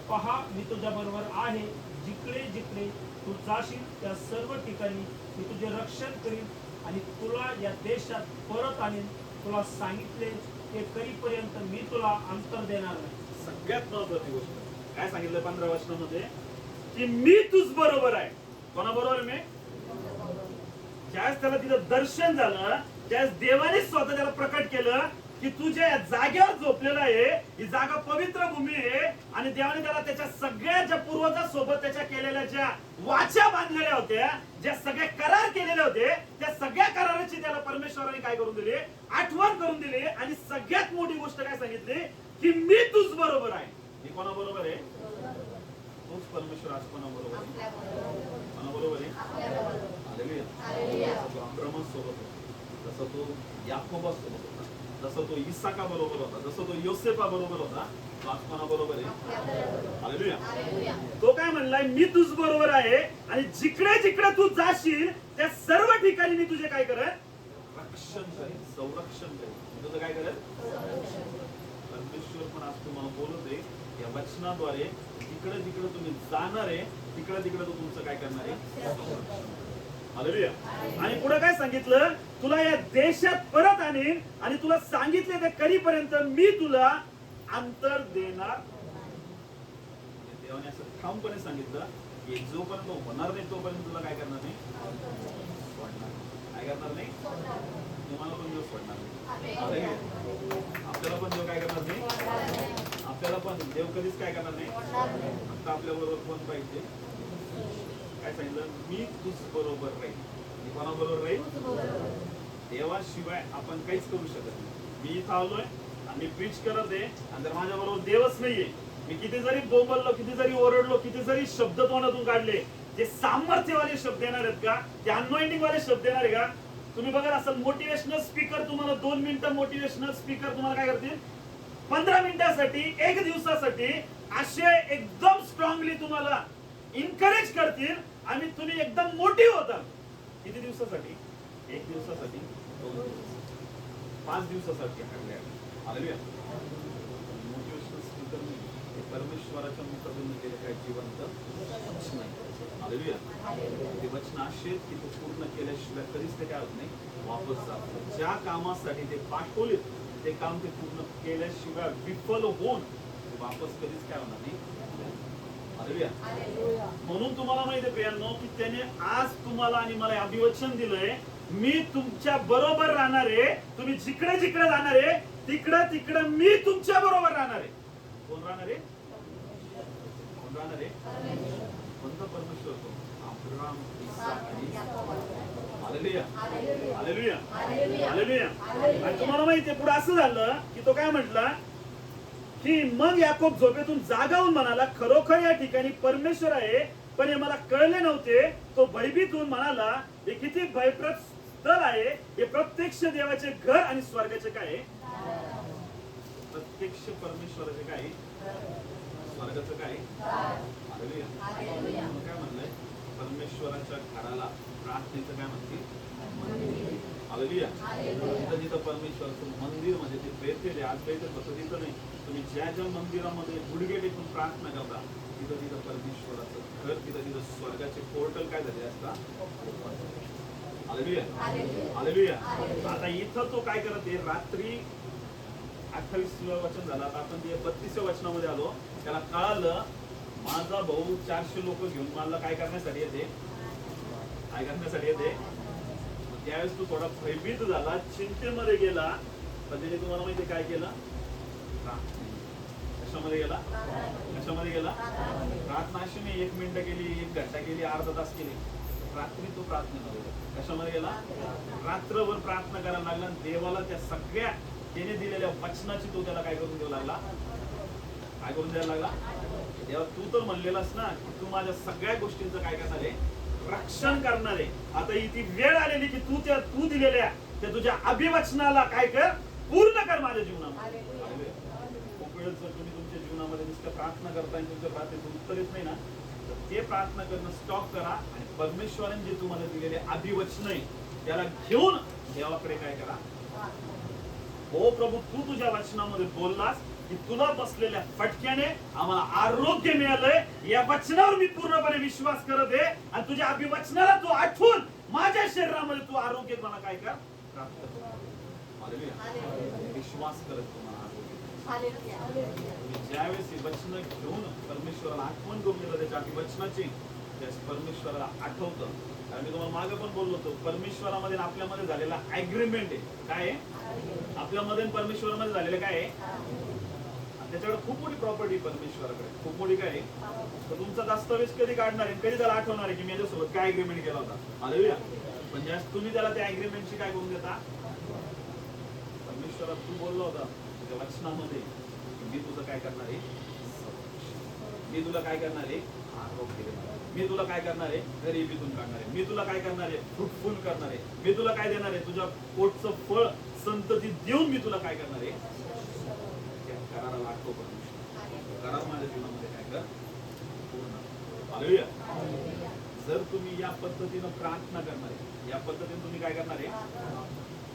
[SPEAKER 3] पहा मी तुझ्या बरोबर आहे. जिकडे जिकडे तू जाशील त्या सर्व ठिकाणी मी तुझे रक्षण करीन आणि तुला या देशात परत आणीन. तुला सांगितले ते करीपर्यंत मी तुला अंतर देणार नाही.
[SPEAKER 1] सगळ्यात महत्वाची गोष्ट काय सांगितलं 15 वचनामध्ये की मी तुझ बरोबर आहे. कोणाबरोबर मी? ज्यावेळेस त्याला तिथं दर्शन झालं, ज्यावेळेस देवाने स्वतः त्याला प्रकट केलं की तू ज्या जागेवर झोपलेला आहे ही जागा पवित्र भूमी आहे आणि देवाने त्याला त्याच्या सगळ्या ज्या पूर्वजांसोबत त्याच्या केलेल्या ज्या वाचा बांधलेल्या होत्या, ज्या सगळे करार केलेले होते, त्या सगळ्या कराराची त्याला परमेश्वराने काय करून दिली? आठवण करून दिली. आणि सगळ्यात मोठी गोष्ट काय सांगितली की मी तुझ बरोबर आहे. मी कोणाबरोबर आहे? तोच परमेश्वर आज कोणाबरोबर आहे? कोणाबरोबर आहे? हालेलुया. तो अब्राहम सोबत होता, तसं तो याकोबा सोबत होता, जसं तो इसाका बरोबर होता, जसं तो योसेफा बरोबर होता, तो आज कोणाबरोबर आहे? हालेलुया.
[SPEAKER 2] तो काय म्हणलाय, मी तुझ बरोबर आहे आणि जिकडे जिकडे तू जाशील त्या सर्व ठिकाणी मी तुझे काय करेन?
[SPEAKER 1] रक्षण करेल, संरक्षण करेल. तुझं काय करेल? परमेश्वर पण आज तुम्हाला बोलत आहे या वचनाद्वारे, जिकडे जिकडे तुम्ही जाणार आहे तिकडे तिकडे तो तुमचं काय करणार आहे?
[SPEAKER 2] हालेलुया. आणि पुढे काय सांगितलं, तुला या देशात परत आणीन आणि तुला सांगितले ते करीपर्यंत मी तुला अंतर देणार.
[SPEAKER 1] देवाने असं ठामपणे सांगितलं की जोपर्यंत होणार नाही तोपर्यंत तुला काय करणार नाही? सोडणार. काय करणार नाही? तुम्हाला पण देव सोडणार नाही. हालेलुया. आपल्याला पण देव काय करणार नाही? आपल्याला पण देव कधीच काय करणार नाही. आता आपल्या बरोबर कोण पाहिजे? काय सांगितलं? मी तुझ बरोबर राहील. मी कोणाबरोबर राहील? देवाशिवाय आपण काहीच करू शकत नाही. मी इथं आलोय आणि मी प्रीच करत आहे आणि जर माझ्या बरोबर देवच नाहीये, मी किती जरी बोंबललो, किती जरी ओरडलो, किती जरी शब्द तोंडातून काढले, ते सामर्थ्यवाले शब्द येणार आहेत का? ते अनॉइंटिंग वाले शब्द येणार आहे का? तुम्ही बघा असेल मोटिवेशनल स्पीकर तुम्हाला 2 मिनिटं मोटिवेशनल स्पीकर तुम्हाला काय करतील? 15 मिनिटासाठी, 1 दिवसासाठी असे एकदम स्ट्रॉंगली तुम्हाला इनकरेज करतील आणि तुम्ही एकदम मोटिव्ह होता. किती दिवसासाठी? 1 दिवसासाठी, 2 दिवसासाठी, 5 दिवसासाठी. हालेलुया. मोटिवेशनल स्पीकर नाही, हे परमेश्वराच्या मुखातून केले काय जिवंत वचन आहे. हालेलुया. ते वचन असे की ते पूर्ण केल्याशिवाय कधीच ते काय होत नाही, वापस जात नाही. ज्या कामासाठी ते पाठवले ते काम ते पूर्ण केल्याशिवाय विफल होऊन वापस कधीच काय होणार नाही. हालेलुया. म्हणून तुम्हाला माहिती आहे प्रियांनो की त्याने आज तुम्हाला आणि मला अभिवचन दिलंय, मी तुमच्या बरोबर राहणार आहे. तुम्ही जिकडे जिकडे जाणार आहे तिकडे तिकडे मी तुमच्या बरोबर राहणार आहे. कोण राहणार आहे? कोण राहणार आहे? कोणता परमेश्वर? तो अब्राहम, इसाक आणि याकूब. हालेलुया. हालेलुया. हालेलुया. आणि तुम्हाला माहिती आहे पुढे असं झालं की तो काय म्हटला की मग याकोब झोपेतून जागा होऊन म्हणाला, खरोखर या ठिकाणी परमेश्वर आहे, पण हे मला कळले नव्हते. तो भयभीत होऊन म्हणाला, हे किती भयप्रद स्थळ आहे, हे प्रत्यक्ष देवाचे घर आणि स्वर्गाचे काय? प्रत्यक्ष परमेश्वराचे काय? स्वर्गाचं काय? हालेलुया. काय म्हणलंय? परमेश्वराच्या घराला प्रार्थनेचं काय म्हणते? हालेलुया. जिथं जिथं परमेश्वराचं मंदिर म्हणजे ते बेतेल आहे. आज बेतेल फक्त तिथं नाही, तुम्ही ज्या ज्या मंदिरामध्ये गुडघे टेकून प्रार्थना करता तिथं तिथं परमेश्वराचं घर, तिथं तिथं स्वर्गाचे पोर्टल काय झाले असतात? हालेलुया. हालेलुया. आता इथं तो काय करत आहे? रात्री 28वें वचन झालं. आता आपण 32व्या वचनामध्ये आलो. त्याला कळालं माझा भाऊ 400 लोक घेऊन मला काय करण्यासाठी येते? काय करण्यासाठी येते? त्यावेळेस तो थोडा भयभीत झाला, चिंतेमध्ये गेला. पण त्याने तुम्हाला माहिती काय केलं? कशामध्ये गेला? कशामध्ये गेला? प्रार्थना अशी नाही 1 मिनिट केली, 1 घंटा केली, अर्धा तास केली. रात्री तो प्रार्थनेमध्ये गेला. कशामध्ये गेला? रात्रभर प्रार्थना करायला लागला. देवाला त्या सगळ्या त्याने दिलेल्या वचनाची तो त्याला काय करून देऊ लागला? काय करून द्यायला लागला? देवा तू तर म्हणलेलास ना की तू माझ्या सगळ्या गोष्टींचं काय करणार आहे? रक्षण करणार आहे. आता इथे वेळ आलेली की तू दिलेल्या त्या तुझ्या अभिवचनाला काय कर? पूर्ण कर माझ्या जीवनामध्ये. खूप वेळेस जर तुम्ही तुमच्या जीवनामध्ये नुसतं प्रार्थना करता आणि तुमच्या प्रार्थनेचं उत्तर येत नाही ना, तर ते प्रार्थना करणं स्टॉप करा आणि परमेश्वराने जे तुम्हाला दिलेले अभिवचन आहे त्याला घेऊन देवाकडे काय करा? हो प्रभू, तू तुझ्या वचनामध्ये बोललास की तुला बसलेल्या फटक्याने आम्हाला आरोग्य मिळालंय. या वचनावर मी पूर्णपणे विश्वास करत आहे आणि तुझ्या अभिवचनाला तू आठवून माझ्या शरीरामध्ये तू आरोग्य मला काय कर? प्राप्त कर. हालेलुया. विश्वास करत तुम्हाला आरोग्य. तुम्ही ज्यावेळेस ही वचन घेऊन परमेश्वराला आठवण करून देता त्याच्या अभिवचनाची, त्यास परमेश्वराला आठवतं. कारण मी तुम्हाला मागे पण बोललो होतो, परमेश्वरामध्ये आपल्यामध्ये झालेला ऍग्रीमेंट आहे. काय आहे? आपल्यामध्ये परमेश्वरामध्ये झालेलं काय आहे? त्याच्याकडे खूप मोठी प्रॉपर्टी परमेश्वराकडे, खूप मोठी काय आहे? तर तुमचा दस्तावेज कधी काढणार आहे, कधी त्याला आठवणार आहे की मी याच्यासोबत काय अग्रीमेंट केला होता? हालेलुया. पण ज्या तुम्ही त्याला त्या अग्रीमेंटची काय करून देता? परमेश्वरा तू बोलला होता तुझ्या वचनामध्ये मी तुझं काय करणार आहे? मी तुला काय करणार आहे? आरोग्य देणार आहे. मी तुला काय करणार आहे? गरिबीतून काढणार आहे. मी तुला काय करणार आहे? फ्रुटफुल करणार आहे. मी तुला काय देणार आहे? तुझ्या पोटचं फळ संतती देऊन मी तुला काय करणार आहे, त्या कराराला लागतो परमेश्वर. करार माझ्या जीवनामध्ये काय कर पूर्ण. हालेलुया. जर तुम्ही या पद्धतीनं प्रार्थना करणार आहे, या पद्धतीने तुम्ही काय करणार आहे,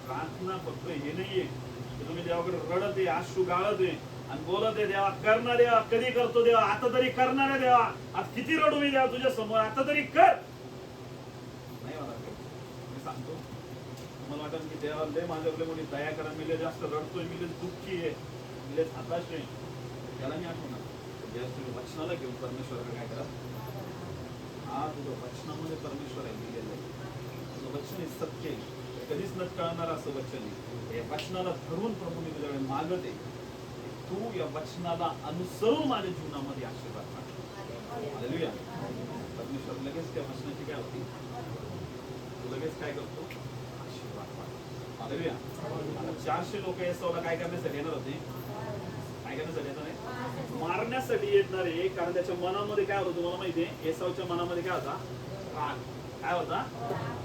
[SPEAKER 1] प्रार्थना फक्त हे नाहीये की तुम्ही देवाकडे रडत आहे, आशू गाळत आहे आणि बोलत आहे, देवा करणार, देवा कधी करतो, देवा आता तरी करणार आहे, देवा आता किती रडू मी देवा तुझ्या समोर, आता तरी कर. नाही मला मी सांगतो, मला वाटत की देवा लय माझ्याकडे मोठी दया करा, मी लय जास्त रडतोय, मी लय दुःखी आहे, मी लय हताश आहे, त्याला मी आठवणार. जेव्हा तुम्ही वचनाला घेऊन परमेश्वराकडे काय करा, हा तुझं वचनामध्ये परमेश्वर आहे लिहिलेलं आहे, तुझं वचन हे सत्य आहे, कधीच न कळणार असं वचन आहे. या वचनाला धरून प्रभू मी तुझ्याकडे मागत आहे, तू या वचनाला अनुसरून माझ्या जीवनामध्ये आशीर्वाद पाठ. हालेलुया. परमेश्वर लगेच त्या वचनाची काय होती, तू लगेच काय करतो, आशीर्वाद पाठ. हालेलुया. आता 400 लोक एसावला काय करण्यासाठी येणार होते, काय करण्यासाठी येणार आहे, मारण्यासाठी येणार आहे. कारण त्याच्या मनामध्ये काय होतं तुम्हाला माहिती आहे, एसावच्या मनामध्ये काय होता, राग. काय होता,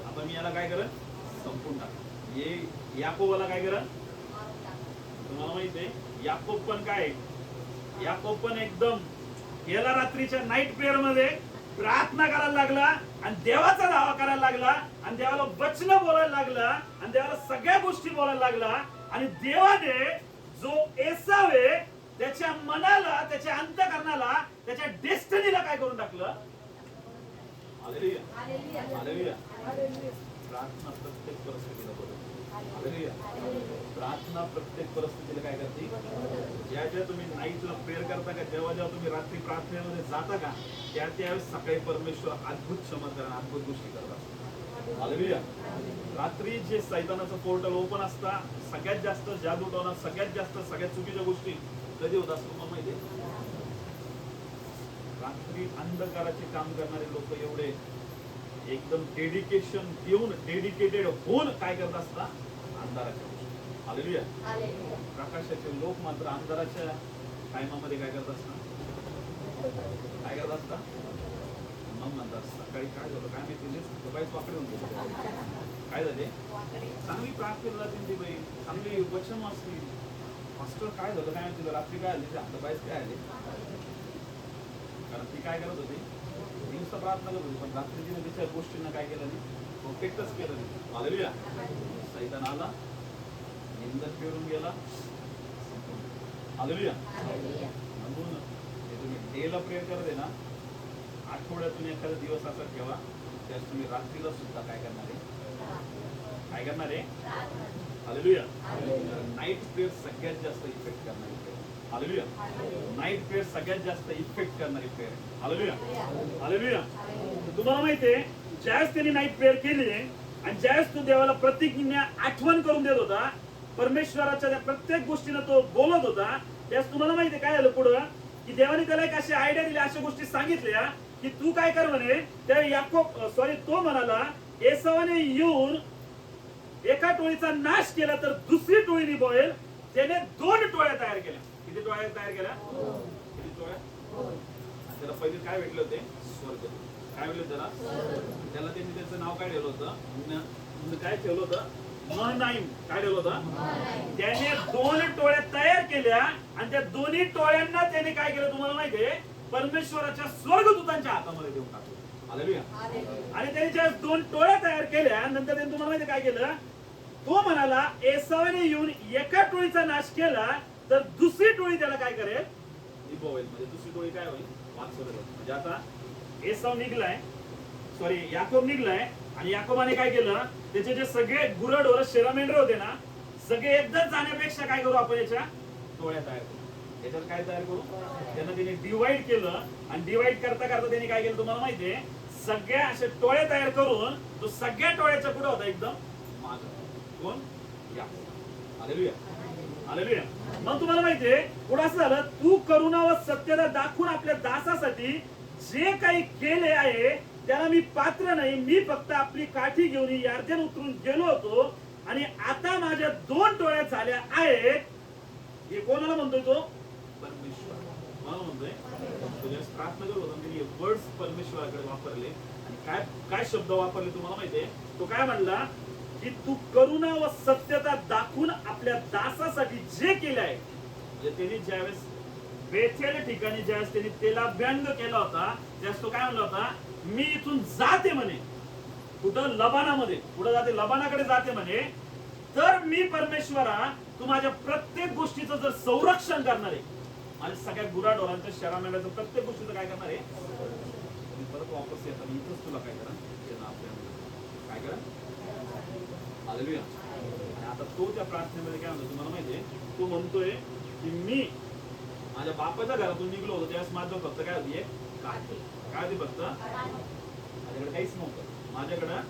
[SPEAKER 1] आता मी याला काय करत, संपून टाक. ये याकोबाला काय करत, तुम्हाला माहिती आहे, याकोब पण काय, याकोब पण एकदम गेला रात्रीच्या नाईट प्रेयर मध्ये प्रार्थना करायला लागला आणि देवाचा दावा करायला लागला आणि देवाला वचन बोलायला लागला आणि देवाला सगळ्या गोष्टी बोलायला लागला. आणि देवाने जो एसाव आहे त्याच्या मनाला, त्याच्या अंतःकरणाला, त्याच्या डेस्टिनीला काय करून टाकलं. हालेलुया. हालेलुया. प्रार्थना प्रत्येक परिस्थितीला बदलते. हालेलुया. प्रार्थना प्रत्येक परिस्थितीला काय करते, ज्या ज्या तुम्ही नाईटला प्रेयर करता का, जेव्हा जेव्हा तुम्ही रात्री प्रार्थनेमध्ये जाता का, त्या त्यावेळेस सकाळी परमेश्वर अद्भुत चमत्कार, अद्भुत गोष्टी करत असतात. हालेलुया. रात्री जे सैतानाचं पोर्टल ओपन असता, सगळ्यात जास्त जादू टोना, सगळ्यात जास्त सगळ्यात चुकीच्या गोष्टी कधी होत असतात तुम्हाला माहिती आहे, रात्री अंधकाराचे काम करणारे लोक एवढे एकदम डेडिकेशन देऊन, डेडिकेटेड होऊन काय करत असतात, अंधाराच्या गोष्टी. हालेलुया. प्रकाशाचे लोक मात्र अंधाराच्या टायमामध्ये काय करत असतात, काय करत असतात, मग म्हणतात सकाळी काय झालं काय माहिती, बाईच वाकडे होऊन गेले, काय झाले, चांगली प्रार्थना जाते ती बाई, चांगली वचन वाचली, मास्टर काय झालं काय माहिती, रात्री काय आले, आता बाईच काय आले, कारण ती काय करत होती, दिवसा प्रार्थना करत होती, पण रात्री तिने तिच्या गोष्टींना काय केलं नाही, प्रोटेक्टच केलं नाही. हालेलुया. सैतान आला, निंदन पेरून गेला. हालेलुया. म्हणून तुम्ही डेला प्रेयर करते ना, आठवड्यातून एखादा दिवस असा ठेवा, त्यास तुम्ही रात्रीला सुद्धा काय करणार आहे, काय करणार आहे. हालेलुया. नाईट प्रेयर सगळ्यात जास्त इफेक्ट करणारी प्रेयर. हालेलुया. नाईट प्रेयर सगळ्यात जास्त इफेक्ट करणारी प्रेयर. हालेलुया. हालेलुया. तुम्हाला माहितीये, ज्यावेळेस त्यांनी नाईट प्रेयर केली आणि ज्यावेळेस तो देवाला प्रतिज्ञा आठवण करून देत होता, परमेश्वराच्या त्या प्रत्येक गोष्टीनं तो बोलत होता, त्यावेळेस तुम्हाला माहितीये काय झालं पुढं, की देवाने त्याला एक अशी आयडिया दिली, अशा गोष्टी सांगितल्या की तू काय कर म्हणे. त्या तो म्हणाला, एसावाने येऊन एका टोळीचा नाश केला तर दुसरी टोळी निभवेल. त्याने 2 टोळ्या तयार केल्या. किती टोळ्या तयार केल्या, किती टोळ्या. त्याला पहिले काय भेटले होते, स्वर्ग. काय भेटलं त्याला, त्याला त्यांनी त्याचं नाव काय ठेवलं होतं, काय ठेवलं होतं, महनाईम. काय ठेवलं होतं, त्याने 2 टोळ्या तयार केल्या आणि त्या दोन्ही टोळ्यांना त्याने काय केलं तुम्हाला माहितीये, परमेश्वराच्या स्वर्गदूतांच्या हातामध्ये देऊन टाकलं. हालेलुया. आणि त्याने ज्या 2 टोळ्या तयार केल्या, नंतर त्यांनी तुम्हाला माहिती काय केलं, तो म्हणाला एसावाने येऊन एका टोळीचा नाश केला तर दुसरी टोळी त्याला काय करेल, निभवेल. म्हणजे दुसरी टोळी काय होईल, वाचवली. म्हणजे आता एसाव निघलाय, याकोब निघलाय आणि याकोबाने काय केलं, त्याचे जे सगळे गुरढोर शेरामेंढर होते ना, सगळे एकदाच जाण्यापेक्षा काय करू आपण, याच्या टोळ्या तयार करू. याच्यात काय तयार करू, त्यांना त्याने डिवाइड केलं आणि डिवाइड करता करता त्यांनी काय केलं तुम्हाला माहितीये, सगळ्या अशा टोळ्या तयार करून तो सगळ्या टोळ्याच्या पुढे होता एकदम मागे. कोण, याकोब. हालेलुया. हालेलुया. मग तुम्हाला माहितीये पुढे असं झालं, तू करुणा व सत्यता दाखवून आपल्या दासासाठी जे काही केले आहे त्याला मी पात्र नाही. मी फक्त आपली काठी घेऊन यार्दन उतरून गेलो होतो आणि आता माझ्या 2 टोळ्या झाल्या आहेत. हे कोणाला म्हणतोय तो, परमेश्वर. मला म्हणतोय तुझ्या प्रार्थना करत होता, त्यांनी वर्ड्स परमेश्वराकडे वापरले आणि काय काय शब्द वापरले तुम्हाला माहितीये. तो काय म्हणला
[SPEAKER 2] की तू करुणा व सत्यता दाखवून आपल्या दासासाठी जे केले आहे, म्हणजे त्यांनी ज्यावेळेस बेथेल ठिकाणी ज्यावेळेस त्यांनी त्याला व्यंग केला होता, त्यावेळेस तो काय म्हणला होता, मी इथून जाते म्हणे, कुठं लबानामध्ये, कुठं जाते, लबानाकडे जाते म्हणे, तर मी परमेश्वरा तू माझ्या प्रत्येक गोष्टीचं जर संरक्षण करणार आहे, माझ्या सगळ्या गुराढोरांच्या शरामेल्याचं प्रत्येक गोष्टीचं काय करणार आहे, आणि परत वापस येताना इथंच तुला काय करा, काय करा, हालेलुया. आणि आता तो त्या प्रार्थनेमध्ये काय म्हणतो तुम्हाला माहितीये, तो म्हणतोय की मी माझ्या बापाच्या घरातून निघलो होतो त्यावेळेस माझं फक्त काय होती, काय होती, फक्त माझ्याकडे काहीच नव्हतं, माझ्याकडं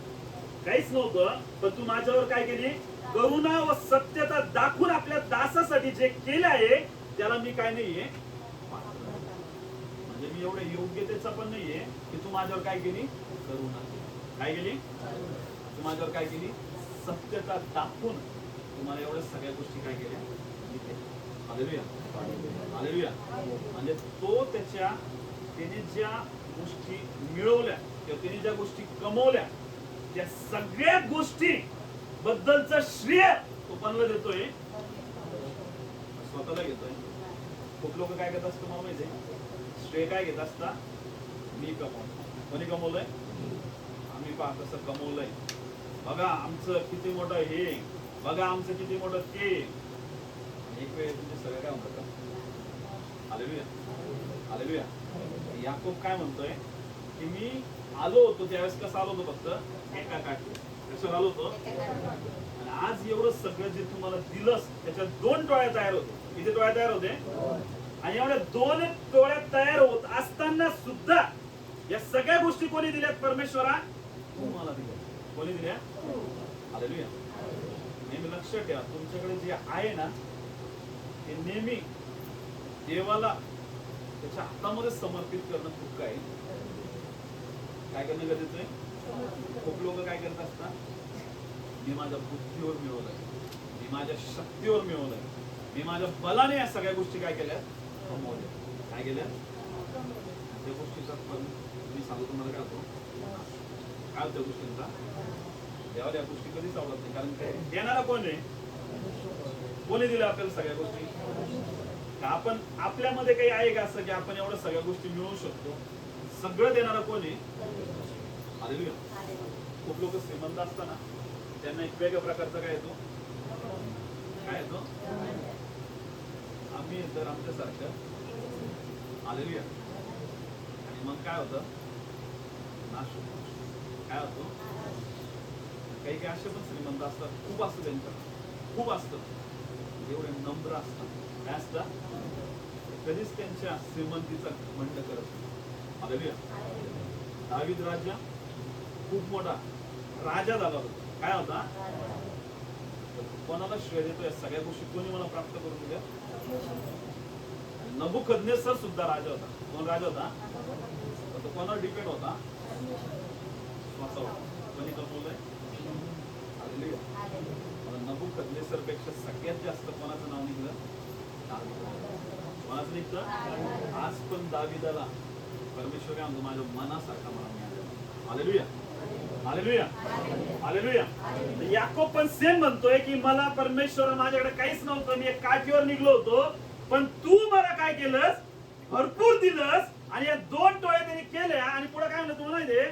[SPEAKER 2] काहीच नव्हतं, पण तू माझ्यावर काय केली, करुणा व सत्यता दाखवून आपल्या दासासाठी जे केले आहे त्याला मी काय नाहीये, म्हणजे मी एवढं योग्यतेचा पण नाहीये की तू माझ्यावर काय केली, करुणा काय केली, तू माझ्यावर काय केली, सत्यता दाखवून तुम्हाला एवढ्या सगळ्या गोष्टी काय केल्या, हालेलुया, हालेलुया. म्हणजे तो त्याने ज्या गोष्टी मिळवल्या किंवा त्याने ज्या गोष्टी कमवल्या त्या सगळ्या गोष्टी बद्दलचं श्रेय तो कोणाला देतोय, स्वतःला घेतोय. खूप लोक काय करत असतं मला माहितीये, श्रेय काय घेत असता, मी कमवलं, कोणी कमवलंय, आम्ही पहा कसं कमवलंय, बघा आमचं किती मोठं हे, बघा आमचं किती मोठं ते. एक वेळ तुमचे सगळं काय म्हणतात, हालेलुया, हालेलुया. याकोब काय म्हणतोय की मी आलो होतो त्यावेळेस कसं आलो होतो, फक्त एका काठी, कशावर आलो होतो, आणि आज एवढं सगळं जे तुम्हाला दिलंस त्याच्यात 2 टोळ्या तयार होते. किती टोळ्या तयार होते, आणि एवढ्या 2 टोळ्या तयार होत असताना सुद्धा या सगळ्या गोष्टी कोणी दिल्यात, परमेश्वरा तुम्हाला दिल्या. कोणी दिल्या, हालेलुया. नेहमी लक्षात ठेवा, तुमच्याकडे जे आहे ना ते नेहमी देवाला त्याच्या हातामध्ये समर्पित करणं खूप काय करणं गरजेचं आहे. खूप लोक काय करत असतात, मी माझ्या बुद्धीवर मिळवलंय, मी माझ्या शक्तीवर मिळवलंय, मी माझ्या बलाने या सगळ्या गोष्टी काय केल्या, कमवल्या. काय केल्या, त्या गोष्टीचा फल मी सांगतो तुम्हाला काय होतो, काय त्या गोष्टींचा, देवाला या गोष्टी कधीच आवडत नाही. कारण देणारा कोण आहे, कोणी दिलं आपल्याला सगळ्या गोष्टी, आपण आपल्यामध्ये काही आहे का असं की आपण एवढ्या सगळ्या गोष्टी मिळवू शकतो, सगळं देणारा कोण आहे, हालेलुया. खूप लोक श्रीमंत असताना त्यांना एक वेगळ्या प्रकारचा काय येतो, आम्ही जर आमच्यासारखं, हालेलुया. आणि मग काय होतं, नाश होतो. काय होतो, काही काही असे पण श्रीमंत असतात, खूप असतं त्यांचं, खूप असतं, एवढे नम्र असतात, काय असतात, कधीच त्यांच्या श्रीमंतीचा घमंड करत नाही. हालेलुया. दावीद राजा खूप मोठा राजा झाला होता, काय होता, कोणाला श्रेय देतो, या सगळ्या गोष्टी कोणी मला प्राप्त करून दिल्या, नबुकदनेस्सर सुद्धा राजा होता. कोण राजा होता, तो कोणावर डिपेंड होता, स्वतःवर. कोणी कमवलंय, हालेलुया. नबुकदनेस्सर पेक्षा सगळ्यात जास्त कोणाचं नाव निघलं, कोणाचं निघतं, आज पण दाविदाला परमेश्वर काय म्हणतो, माझ्या मनासारखा मला मिळाला. Hallelujah, hallelujah, hallelujah. याकोब पण सेम म्हणतोय की मला परमेश्वर, माझ्याकडे काहीच नव्हतं, मी एक काठीवर निघलो होतो, पण तू मला काय केलंस, भरपूर दिलंस, आणि या 2 टोळ्या त्यांनी केल्या. आणि पुढे काय म्हणलं तुम्हाला माहितीये,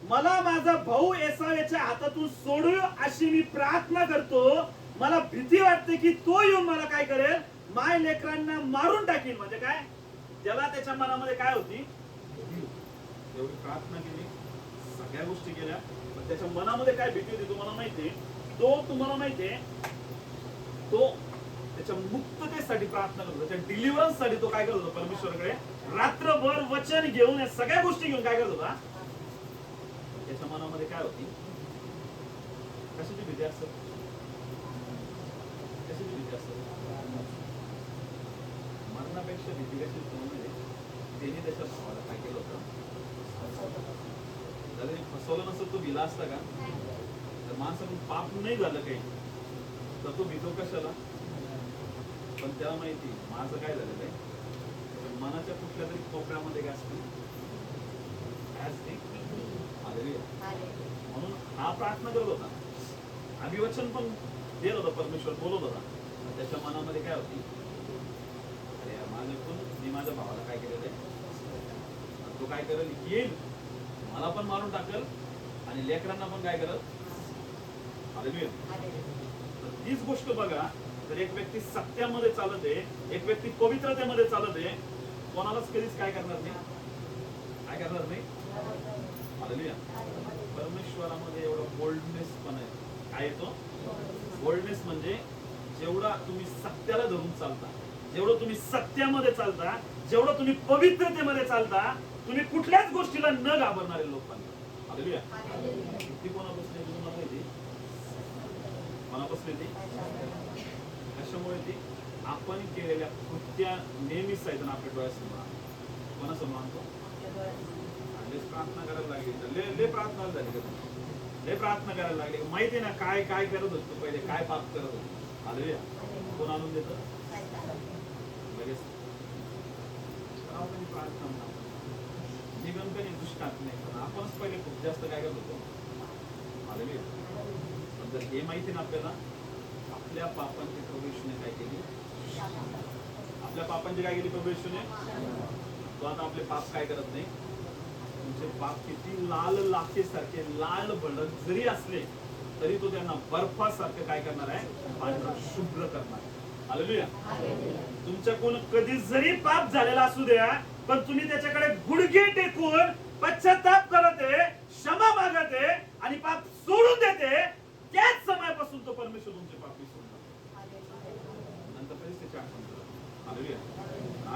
[SPEAKER 2] मला माझा भाऊ एसाव याच्या हातातून सोडू अशी मी प्रार्थना करतो, मला भीती वाटते की तो येऊन मला काय करेल, माय लेकरांना मारून टाकील. म्हणजे काय, त्याला त्याच्या मनामध्ये काय होती, एवढी प्रार्थना केली, सगळ्या गोष्टी केल्या, पण त्याच्या मनामध्ये काय भीती होती तुम्हाला माहितीये, तुम्हाला माहितीये, तो त्याच्या मुक्ततेसाठी प्रार्थना करतो, त्याच्या डिलिव्हरन्स साठी तो काय करत होता, परमेश्वराकडे रात्रभर वचन घेऊन, या सगळ्या गोष्टी घेऊन काय करत होता. त्याच्या मनामध्ये काय होती, कशाची भीती असत, कशाची भीती असत, मरणापेक्षा भीती कशी म्हणजे त्यांनी त्याच्या भावाला काय केलं होतं, फसवलं नसतं, तो भिला असता का, तर माणसाकडून पाप नाही झालं काही तर तो भीतो कशाला, पण त्याला माहिती माझं काय झालेलं आहे, मनाच्या कुठल्या तरी कोपऱ्यामध्ये काय असते, म्हणून हा प्रार्थना करत होता.
[SPEAKER 1] अभिवचन पण देत होता परमेश्वर, बोलत होता. त्याच्या मनामध्ये काय होती, अरे माझ्याकडून मी माझ्या भावाला काय केलेलं आहे, तो काय करेल, येईल मला पण मारून टाकल आणि लेकरांना पण काय करल. हालेलुया. तर तीच गोष्ट बघा, तर एक व्यक्ती सत्यामध्ये चालत आहे, एक व्यक्ती पवित्रतेमध्ये चालत आहे, कोणालाच कधीच काय करणार नाही, काय करणार नाही. हालेलुया. परमेश्वरामध्ये एवढा बोल्डनेस पण आहे. काय येतो बोल्डनेस म्हणजे जेवढा तुम्ही सत्याला धरून चालता, जेवढं तुम्ही सत्यामध्ये चालता, जेवढं तुम्ही पवित्रतेमध्ये चालता, तुम्ही कुठल्याच गोष्टीला न घाबरणारे लोक पाहिजे. हालेलुया. ती कोणापासून येते तुम्हाला माहिती, कोणापासून येते, कशामुळे ती आपण केलेल्या कृत्या नेहमीच सैतान आपल्या डोळ्यासमोर आणतो. कोणासमोर आणतो, प्रार्थना करायला लागली, ले प्रार्थना झाली का, लय प्रार्थना करायला लागली, माहिती ना काय काय करत होतो पहिले, काय पाप करत होतो. हालेलुया. कोण आणून देत लगेच प्रार्थना म्हणा, निगम काही दुष्टात नाही, पण आपणच पहिले खूप जास्त काय करत होतो. हालेलुया. पण जर हे माहिती ना आपल्याला, आपल्या पापांची प्रभूने काय केली, आपल्या पापांची काय केली प्रभूने, तो आता आपले पाप काय करत नाही. तुमचे पाप किती लाल लाखेसारखे लाल भडक जरी असले तरी तो त्यांना बर्फासारखं काय करणार आहे, पांढरं शुभ्र करणार. हालेलुया. तुमच्याकडून कधी जरी पाप झालेला असू द्या, पण तुम्ही त्याच्याकडे गुडघे टेकून पश्चाताप करत आहे, क्षमा मागत आहे आणि पाप सोडून देते, त्याच समयापासून तो परमेश्वर तुमचे पाप विसरून जातो. नंतर कधीच त्याची आठवण करतो. हालेलुया.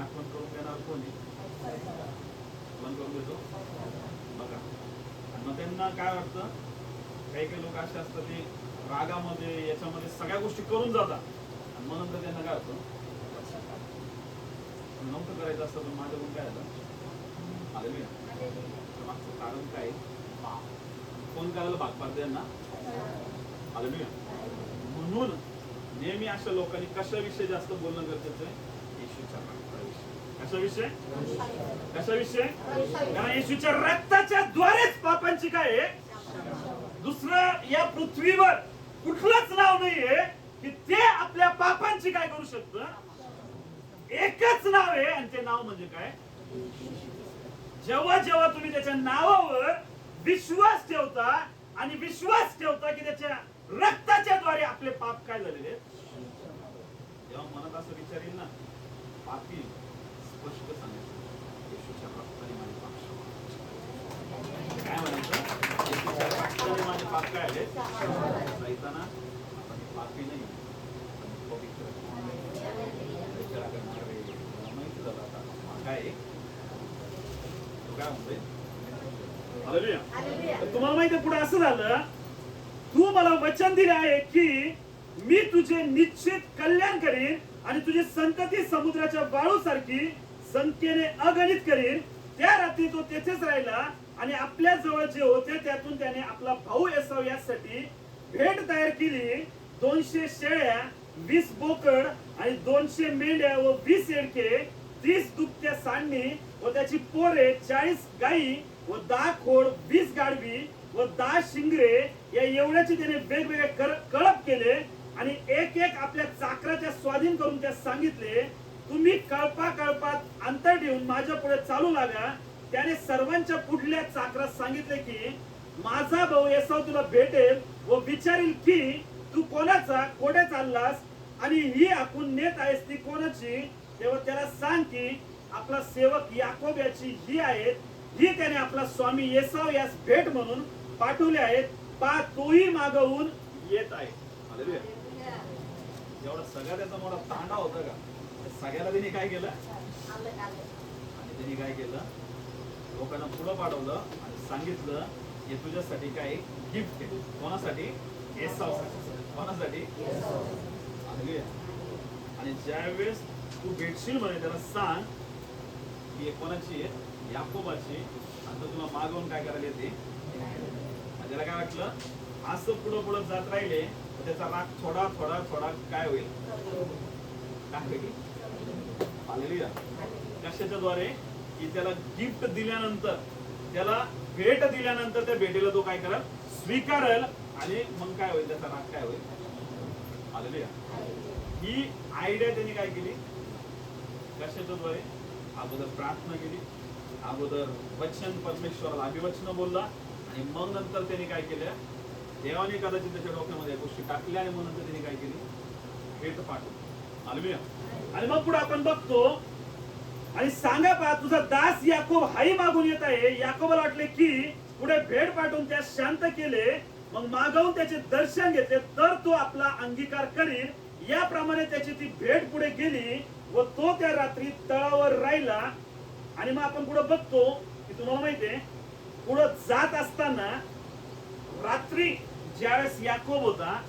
[SPEAKER 1] आठवण करून देणार कोणी, आठवण करून देतो बघा. आणि मग त्यांना काय वाटतं, काही काही लोक असे असतात ते रागामध्ये याच्यामध्ये सगळ्या गोष्टी करून जातात आणि मग नंतर त्यांना काय होतं, नव्हतं करायचं असतं पण माझ्याकडून काय झालं. हालेलुया. मागचं कारण काय, कोण करायला भाग पाडते यांना. हालेलुया. म्हणून नेहमी अशा लोकांनी कशाविषयी जास्त बोलणं गरजेचं आहे, येशूच्या रक्ताविषयी. कशाविषयी, कशाविषयी, कारण येशूच्या रक्ताच्या द्वारेच पापांची काय आहे. दुसरं या पृथ्वीवर कुठलंच नाव नाहीये की ते आपल्या पापांची काय करू शकतं. एकच नाव आहे आणि ते नाव म्हणजे काय, जेव्हा जेव्हा तुम्ही त्याच्या नावावर विश्वास ठेवता आणि विश्वास ठेवता की त्याच्या रक्ताच्या द्वारे आपले पाप काय झालेले, जेव्हा मनात असं विचार येईल ना, पापी स्पष्ट सांगायचं, येशूच्या रक्ताने माझे पाप क्षमा. काय म्हणायचं, येशूच्या रक्ताने माझे पाप काय आले. सैताना आपण पापी नाही, आपण पवित्र. माहिती झालं आता काय काय म्हणतोय. हालेलुया. तुम्हाला माहिती पुढे असं झालं, तू मला वचन दिले आहे की मी तुझे निश्चित कल्याण करीन आणि तुझी संतती समुद्राच्या वाळूसारखी संख्येने अगणित करीन. त्या रात्री तो तेथेच राहिला आणि आपल्या जवळ जे होते त्यातून त्याने आपला भाऊ एसाव यासाठी भेट तयार केली. 200 शेळ्या, 20 बोकड आणि 200 मेंढ्या व 20 येडके, 30 दुभत्या सांडणी व त्याची पोरे, 40 गायी व 10 खोड, 20 गाढवी व 10 शिंगरे, या एवढ्याचे त्याने वेगवेगळे कळप केले आणि एक एक आपल्या चाकराच्या स्वाधीन करून त्या सांगितले, तुम्ही कळपात अंतर ठेवून माझ्या पुढे चालू लागा. त्याने सर्वांच्या पुढल्या चाकरात सांगितले की माझा भाऊ एसाव तुला भेटेल व विचारील की तू कोणाचा कोठे चाललास आणि ही आपण नेत आहेस ती कोणाची. तेव्हा त्याला सांग की आपला सेवक याकोब याची ही आहेत, ही त्याने आपला स्वामी एसाव यास भेट म्हणून पाठवले आहेत, पा तोही मागवून येत आहे. हालेलुया. एवढा सगळा त्याचा मोठा तांडा होता का, सगळ्याला त्यांनी काय केलं आणि त्यांनी काय केलं, लोकांना पुढं पाठवलं आणि सांगितलं हे तुझ्यासाठी काय गिफ्ट आहे. कोणासाठी, एसावसाठी. कोणासाठी, हालेलुया. आणि ज्यावेळेस तू भेटशील म्हणे त्याला सांग की कोणाची आहे, याकोबाची, आणि तो तुला मागवून काय करायला येते. त्याला काय वाटलं, असं पुढं पुढं जात राहिले तर त्याचा राग थोडा थोडा थोडा काय होईल, काय होईल. हालेलुया. कशाच्या द्वारे, की त्याला गिफ्ट दिल्यानंतर, त्याला भेट दिल्यानंतर त्या भेटीला तो काय करेल, स्वीकारेल आणि मग काय होईल, त्याचा राग काय होईल. हालेलुया. ही आयडिया त्यांनी काय केली, कशाच्या द्वारे, अगोदर प्रार्थना केली, अगोदर वचन परमेश्वराला अभिवचन बोलला, आणि मग नंतर त्यांनी काय केलं, देवाने कदाचित त्याच्या डोक्यामध्ये गोष्टी टाकल्या, आणि मग नंतर त्यांनी काय केली, भेट पाठवली. हालेलुया.
[SPEAKER 2] आणि मग पुढे आपण बघतो, आणि सांगा पा तुझा दास याकोब हाही मागून येत आहे. याकोबाला वाटले की पुढे भेट पाठवून त्या शांत केले, मग मागवून त्याचे दर्शन घेतले तर तो आपला अंगीकार करील. याप्रमाणे त्याची ती भेट पुढे गेली व तो त्या रात्री तळावर राहिला. आणि मग आपण पुढे बघतो की तुम्हाला माहितीये, पुढे जात असताना रात्री ज्यावेळेस याकोब होता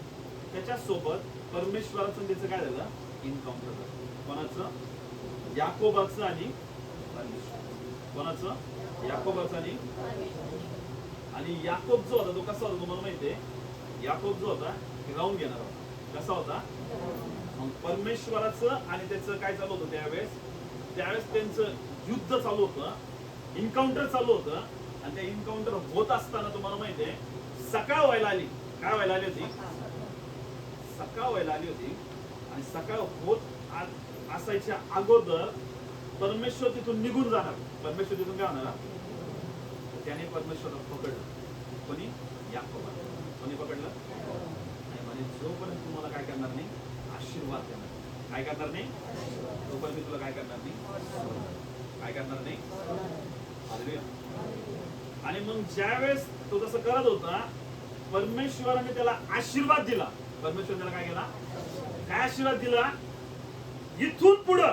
[SPEAKER 2] त्याच्या सोबत परमेश्वराचं त्याचं काय झालं, इन्काउंटर झालं. कोणाचं, याकोबाचं आणि कोणाचं, याकोबाचं आणि याकोब जो होता तो कसा होता तुम्हाला माहितीये, याकोब जो होता राहून घेणार होता. कसा होता, मग परमेश्वराचं आणि त्याचं काय चालू होतं त्यावेळेस त्यांचं युद्ध चालू होतं, इन्काउंटर चालू होतं. आणि त्या इन्काउंटर होत असताना तुम्हाला माहितीये सकाळ व्हायला आली. काय व्हायला आली होती, सकाळ व्हायला आली होती. आणि सकाळ होत असायच्या अगोदर परमेश्वर तिथून निघून जाणार. परमेश्वर तिथून काय होणार, त्याने परमेश्वराला पकडलं. कोणी, याकोबा. कोणी पकडलं, आणि म्हणजे जोपर्यंत तुम्हाला काय करणार नाही, आशीर्वाद देणार. काय करणार नाही, तोपर्यंत तुला काय करणार नाही, काय करणार नाही. हालेलुया. आणि मग ज्यावेळेस तो तसं करत होता, परमेश्वराने त्याला आशीर्वाद दिला. परमेश्वर त्याला काय केला, काय आशीर्वाद दिला, इथून पुढं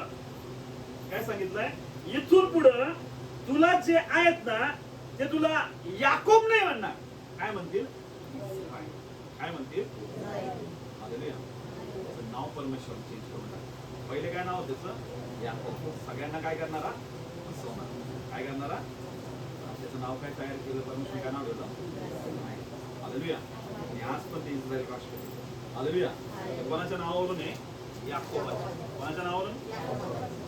[SPEAKER 2] काय सांगितलंय, इथून पुढं तुला जे आहेत ना ते तुला याकोब नाही म्हणणार. काय म्हणतील, काय म्हणतील. हालेलुया. त्याचं नाव परमेश्वर चेंज करून टाकलं. पहिले काय नाव त्याचं, याकोब. सगळ्यांना काय करणारा, फसवणार. काय करणारा, त्याचं नाव काय तयार केलं परमेश्वर, काय नाव ठेवलं. हालेलुया. आणि आज पण ते इस्रायल राष्ट्र. हालेलुया. कोणाच्या नावावरून आहे, याकोबाच्या. कोणाच्या नावावरून,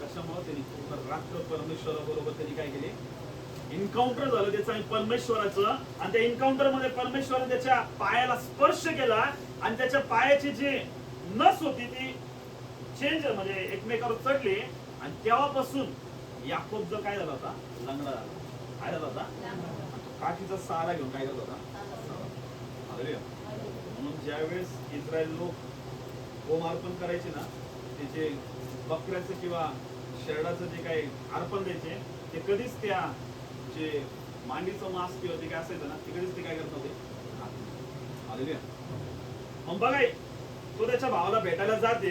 [SPEAKER 2] कशामुळे त्यांनी पूर्ण रात्र परमेश्वराबरोबर त्यांनी काय केले, इन्काउंटर झालं त्याचं आणि परमेश्वराचं. आणि त्या इन्काउंटर मध्ये परमेश्वराने त्याच्या पायाला स्पर्श केला, आणि त्याच्या पायाची जी नस होती ती चेंज म्हणजे एकमेकावर चढली. आणि तेव्हापासून याकोब जो काय झाला होता, लंगडा झाला. काय झाला होता, काठीचा सहारा घेऊन काय करत होता. हालेलुया. म्हणून ज्यावेळेस इस्रायल लोक होम अर्पण करायचे ना, त्याचे बकऱ्याचं किंवा शेरडाचं जे काही अर्पण द्यायचे, ते कधीच त्या जे मांडीचं मांस किंवा ते काय असायचं ना, ते कधीच ते काय करत नव्हते. हालेलुया. मग बघा, तो त्याच्या भावाला भेटायला जाते,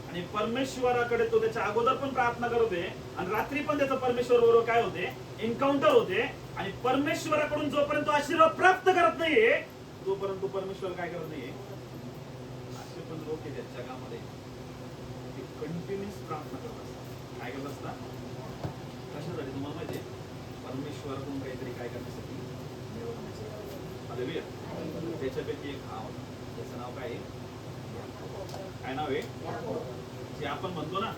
[SPEAKER 2] आणि परमेश्वराकडे तो त्याच्या अगोदर पण प्रार्थना करते, आणि रात्री पण त्याचं परमेश्वर बरोबर काय होते, एन्काउंटर होते. आणि परमेश्वराकडून जोपर्यंत तो आशीर्वाद प्राप्त करत नाहीये तोपर्यंत परमेश्वर काय करत नाहीये. असे पण लोक आहेत जगामध्ये, ते कंटिन्युअस प्रार्थना करत असतात. काय करत असतात, कशासाठी तुम्हाला माहितीये, परमेश्वराकडून काहीतरी काय करण्यासाठी, मिळवण्यासाठी. हालेलुया. त्याच्यापैकी एक नाव होता, त्याचं नाव काय आहे, काय नाव आहे, जे आपण म्हणतो ना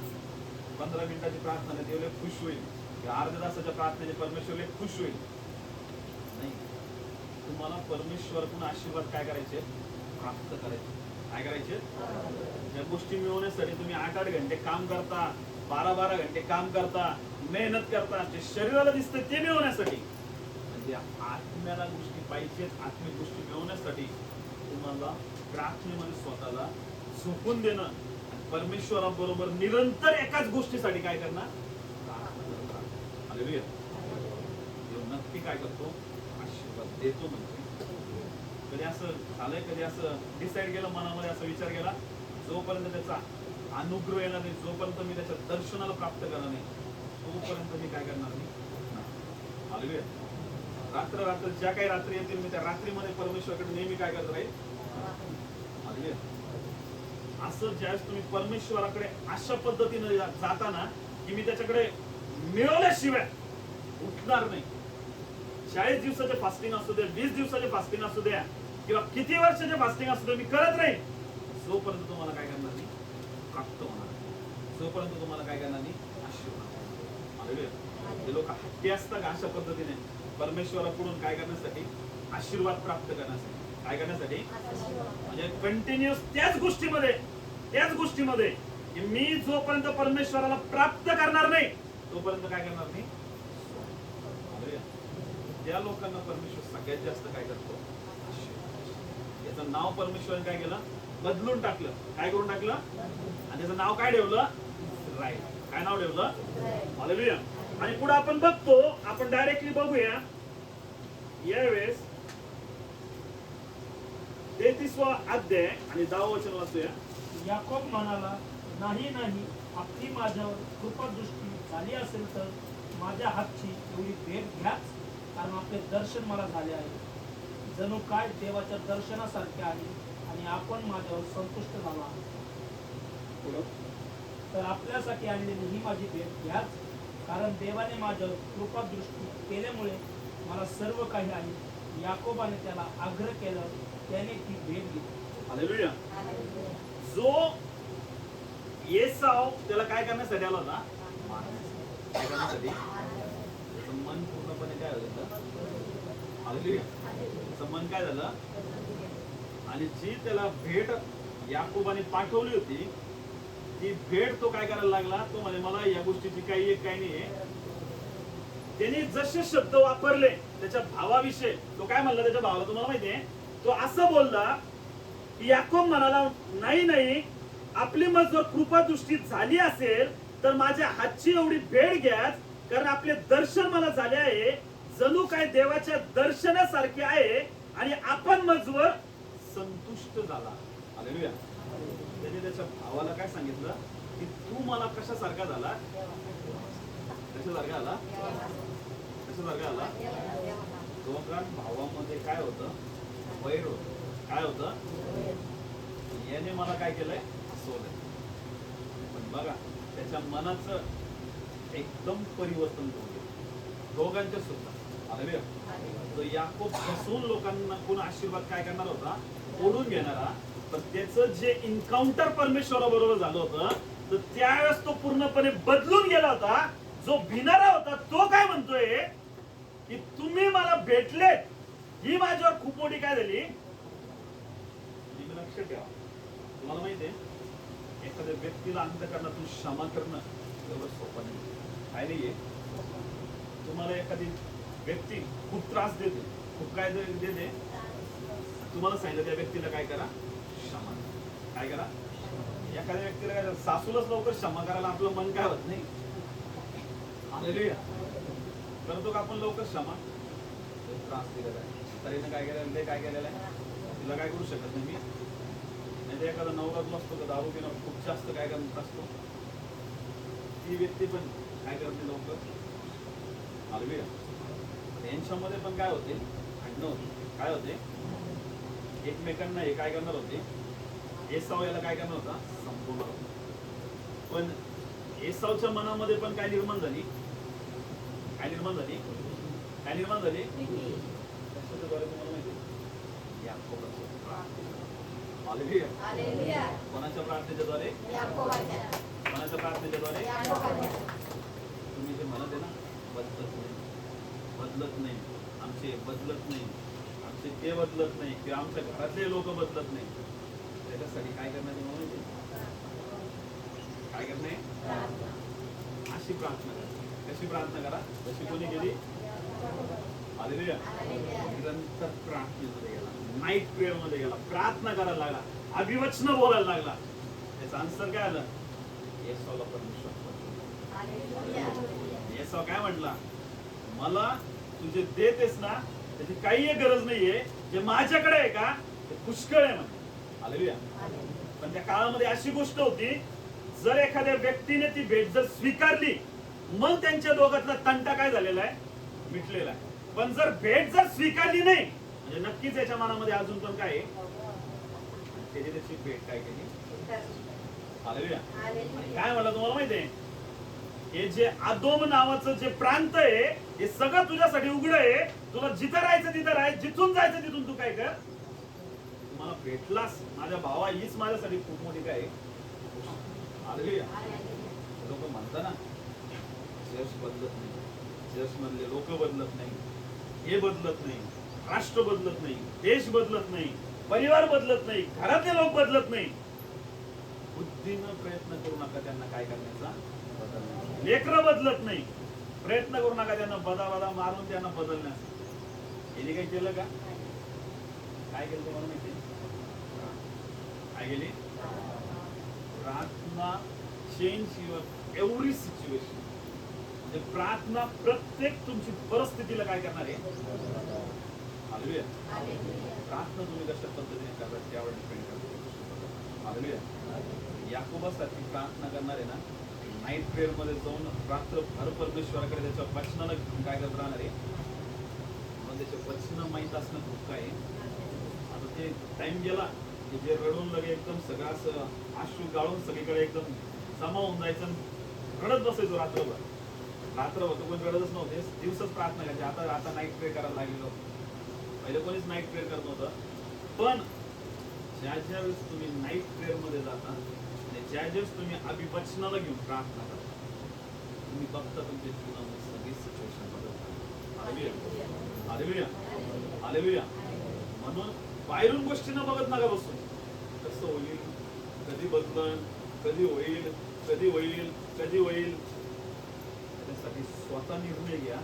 [SPEAKER 2] 15 मिनिटाची प्रार्थना देव खुश होईल, अर्ध्या तासाच्या प्रार्थनेने परमेश्वर खुश होईल. नाही, तुम्हाला परमेश्वराकडून आशीर्वाद काय करायचे, प्राप्त करायचे. काय करायचे, या गोष्टी मिळवण्यासाठी तुम्ही 8-8 घंटे काम करता, 12-12 घंटे काम करता, मेहनत करता, जे शरीराला दिसतं ते मिळवण्यासाठी. म्हणजे आत्म्याला गोष्टी पाहिजेत, आत्मिक गोष्टी मिळवण्यासाठी तुम्हाला प्रार्थनेमध्ये स्वतःला झोपून देणं, परमेश्वराबरोबर निरंतर एकाच गोष्टीसाठी काय करणार, हालेलुया. देव नक्की काय करतो, आशीर्वाद देतो. म्हणजे कधी असं झालंय, कधी असं डिसाईड केलं मनामध्ये, असा विचार केला, जोपर्यंत त्याचा अनुग्रह येणार नाही, जोपर्यंत मी त्याच्या दर्शनाला प्राप्त करणार नाही, तोपर्यंत मी काय करणार नाही. हालेलुया. रात्र रात्र ज्या काही रात्री येतील मी त्या रात्रीमध्ये परमेश्वराकडे नेहमी काय करत राहील. हालेलुया. असं ज्यावेळेस तुम्ही परमेश्वराकडे अशा पद्धतीने जाताना की मी त्याच्याकडे मिळवल्याशिवाय उठणार नाही. 40 दिवसाचे फास्टिंग असू द्या, 20 दिवसाचे फास्टिंग असू द्या, किंवा किती वर्षाचे फास्टिंग असू द्या, मी करत राहील जोपर्यंत तुम्हाला काय करणार नाही, प्राप्त होणार नाही. जोपर्यंत तुम्हाला काय करणार नाही, आशीर्वाद. हालेलुया. ते लोक हट्टी असतात अशा पद्धतीने परमेश्वराकडून काय करण्यासाठी, आशीर्वाद प्राप्त करण्यासाठी.
[SPEAKER 1] काय करण्यासाठी?
[SPEAKER 2] म्हणजे कंटिन्युअस त्याच गोष्टीमध्ये की मी जोपर्यंत परमेश्वराला प्राप्त करणार नाही
[SPEAKER 1] तोपर्यंत काय करणार नाही. हालेलुया. त्या लोकांना परमेश्वर सगळ्यात जास्त काय करतो? याचं नाव परमेश्वराने काय केलं? बदलून टाकलं. काय करून टाकलं? आणि त्याचं नाव काय ठेवलं? इस्रायल. काय नाव ठेवलं?
[SPEAKER 2] हालेलुया. आणि पुढे आपण बघतो, आपण डायरेक्टली बघूया यावेळेस 33वा अध्याय आणि 10व वचन वाचूया.
[SPEAKER 3] याकोब म्हणाला, नाही नाही, आपली माझ्यावर कृपादृष्टी झाली असेल तर माझ्या हातची एवढी भेट घ्याच, कारण आपले दर्शन मला झाले आहे. जणू काय देवाच्या दर्शनासारखे आहे आणि आपण माझ्यावर संतुष्ट झाला आहात.
[SPEAKER 2] पुढं
[SPEAKER 3] तर आपल्यासाठी आणलेली ही माझी भेट घ्याच, कारण देवाने माझ्यावर कृपादृष्टी केल्यामुळे मला सर्व काही आहे. याकोबाने त्याला आग्रह केला, त्याने ती भेट घेतली.
[SPEAKER 2] हालेलुया. जो येसाव त्याला काय करण्यासाठी आला होता?
[SPEAKER 1] काय करण्यासाठी? त्याचं मन पूर्णपणे काय झालं? हालेलुया. त्याचं मन काय झालं? आणि जी त्याला भेट याकोबाने पाठवली होती ती भेट तो काय करायला लागला? तो म्हणे मला या गोष्टीची काही एक काही नाही.
[SPEAKER 2] त्यांनी जसे शब्द वापरले त्याच्या भावाविषयी, तो काय म्हणला त्याच्या भावाला तुम्हाला माहितीये? तो असं बोलला की याकोब म्हणाला, नाही नाही, आपली मग जर कृपादृष्टी झाली असेल तर माझ्या हातची एवढी भेट घ्याच, कारण आपले दर्शन मला झाले आहे. जणू काय देवाच्या दर्शनासारखे आहे आणि आपण मजवर
[SPEAKER 1] संतुष्ट झाला. हालेलुया. त्याने त्याच्या भावाला काय सांगितलं की तू मला कशासारखा झाला? कशासारखा आला? कशासारखा आला? दोघां भावामध्ये काय होतं? वैर होतं. काय होतं? याने मला काय केलंय? हसवलंय. पण बघा त्याच्या मनाचं एकदम परिवर्तन होतं दोघांच्या सुद्धा. हालेलुया. तो याकोब फसवून लोकांना कोण आशीर्वाद काय करणार होता? ओढून घेणारा. पण त्याचं जे एन्काउंटर परमेश्वराबरोबर झालं होतं तर त्यावेळेस तो पूर्णपणे बदलून गेला होता. जो भिणारा होता तो काय म्हणतोय की तुम्ही मला भेटलेत, ही माझ्यावर खूप मोठी काय झाली. लक्ष ठेवा. तुम्हाला माहितीये एखाद्या व्यक्तीला अंतःकरणातून क्षमा करणं एवढं सोपं नाही. काय नाहीये? तुम्हाला एखादी व्यक्ती खूप त्रास देते, खूप काय देते, तुम्हाला सांगितलं त्या व्यक्तीला काय करा? क्षमा. काय करा? एखाद्या व्यक्तीला काय सासूलाच लवकर क्षमा करायला आपलं मन काय होत नाही. हालेलुया. करतो का आपण लवकर क्षमा? त्रास दिलेला आहे, तरीने काय केलेलं आहे? काय केलेलं आहे? तिला काय करू शकत नाही मी. नाही तर एखादा नवरा असतो का दारू पिणं खूप जास्त काय करत असतो, ती व्यक्ती पण काय करते लवकर. हालेलुया. यांच्यामध्ये पण काय होते? भांडणं होते. काय होते? एकमेकांना हे काय करणार होते? एसाव याला काय करणार होता? संपवणार होता. पण एसावच्या मनामध्ये पण काय निर्माण झाली? काय निर्माण झाली? काय निर्माण झाली? कशाच्याद्वारे तुम्हाला माहिती? याकोबाच्या प्रार्थनेच्या. हालेलुया. कोणाच्या प्रार्थनेच्या द्वारे? कोणाच्या प्रार्थनेच्या द्वारे? तुम्ही जे म्हणत आहे ना, बदलत नाही, बदलत नाही, आमचे बदलत नाही, आमचे ते बदलत नाही, किंवा आमच्या घरातले लोक बदलत नाही, त्याच्यासाठी काय करणार आहे माहिती? काय करणे? अशी प्रार्थना करा. कशी प्रार्थना करा? जशी कोणी केली? हालेलुया. निरंतर प्रार्थनेमध्ये गेला, नाईट प्रेयर मध्ये गेला, प्रार्थना करायला लागला, अभिवचन बोलायला लागला. त्याचा आन्सर काय आलं? येसावला परमेश्वर. येसाव काय म्हटला? मला तुझे देतेस ना त्याची काही एक गरज नाहीये, जे माझ्याकडे आहे का ते पुष्कळ आहे म्हणजे. हालेलुया. पण त्या काळामध्ये अशी गोष्ट होती, जर एखाद्या व्यक्तीने ती भेट जर स्वीकारली मग त्यांच्या दोघातला तंटा काय झालेला आहे? मिटलेला आहे. पण जर भेट जर स्वीकारली नाही म्हणजे नक्कीच याच्या मनामध्ये अजून पण काय आहे? त्याची भेट काय केली? हालेलुया. काय म्हणलं तुम्हाला माहितीये? हे जे आदोम नावाचं जे प्रांत आहे हे सगळं तुझ्यासाठी उघड आहे. तुला जिथं राहायचं तिथं राहाय, जिथून जायचं तिथून तू काय कर. तुम्हाला भेटलास माझ्या भावा, हीच माझ्यासाठी खूप मोठी काय. हालेलुया. लोक म्हणतात ना जश बदलत नाही, जश मधले लोक बदलत नाही, हे बदलत नाही,
[SPEAKER 2] राष्ट्र बदलत नाही, देश बदलत नाही, परिवार बदलत नाही, घरातले लोक बदलत नाही.
[SPEAKER 1] बुद्धीनं प्रयत्न करू नका त्यांना काय करण्याचा, बदलण्याचा.
[SPEAKER 2] लेकरं बदलत नाही, प्रयत्न करू नका त्यांना बदा मारून त्यांना बदलण्याचा. यांनी काही केलं का? काय केलं तुम्हाला माहिती? काय केली? प्रार्थना चेंज युअर एव्हरी सिच्युएशन. म्हणजे प्रार्थना प्रत्येक तुमची परिस्थितीला काय करणार आहे? हालेलुया. प्रार्थना तुम्ही कशा पद्धतीने करता त्यावर डिपेंड करतो. हालेलुया. याकोबासारखी प्रार्थना करणार आहे ना, नाईट प्रेयर मध्ये जाऊन रात्रभर परमेश्वराकडे त्याच्या वचनाला घेऊन काय करत राहणार आहे? मग त्याचे वचन माहीत असणं खूप काय आहे. आता ते टाइम गेला की जे रडून लगे एकदम सगळं असं आश्रू गाळून सगळीकडे एकदम जमा होऊन जायचं आणि रडत बसायचो रात्रभर. रात्रभर कोणी रडतच नव्हते, दिवसच प्रार्थना करायची. आता नाईट प्रेयर करायला लागलेलो. पहिले कोणीच नाईट प्रेयर करत नव्हतं. पण ज्या वेळेस तुम्ही नाईट प्रेयर मध्ये जाता, ज्या वेळेस तुम्ही अभिवचनाला घेऊन प्रार्थना करता, तुम्ही बघता तुमच्या जीवनामध्ये सगळी सिच्युएशन बदलतात. हालेलुया. हालेलुया. हालेलुया. म्हणून बाहेरून गोष्टींना बघत नका बसून. कसं होईल, कधी बदलन, कधी होईल, कधी होईल, कधी होईल. त्यासाठी स्वतः निर्णय घ्या.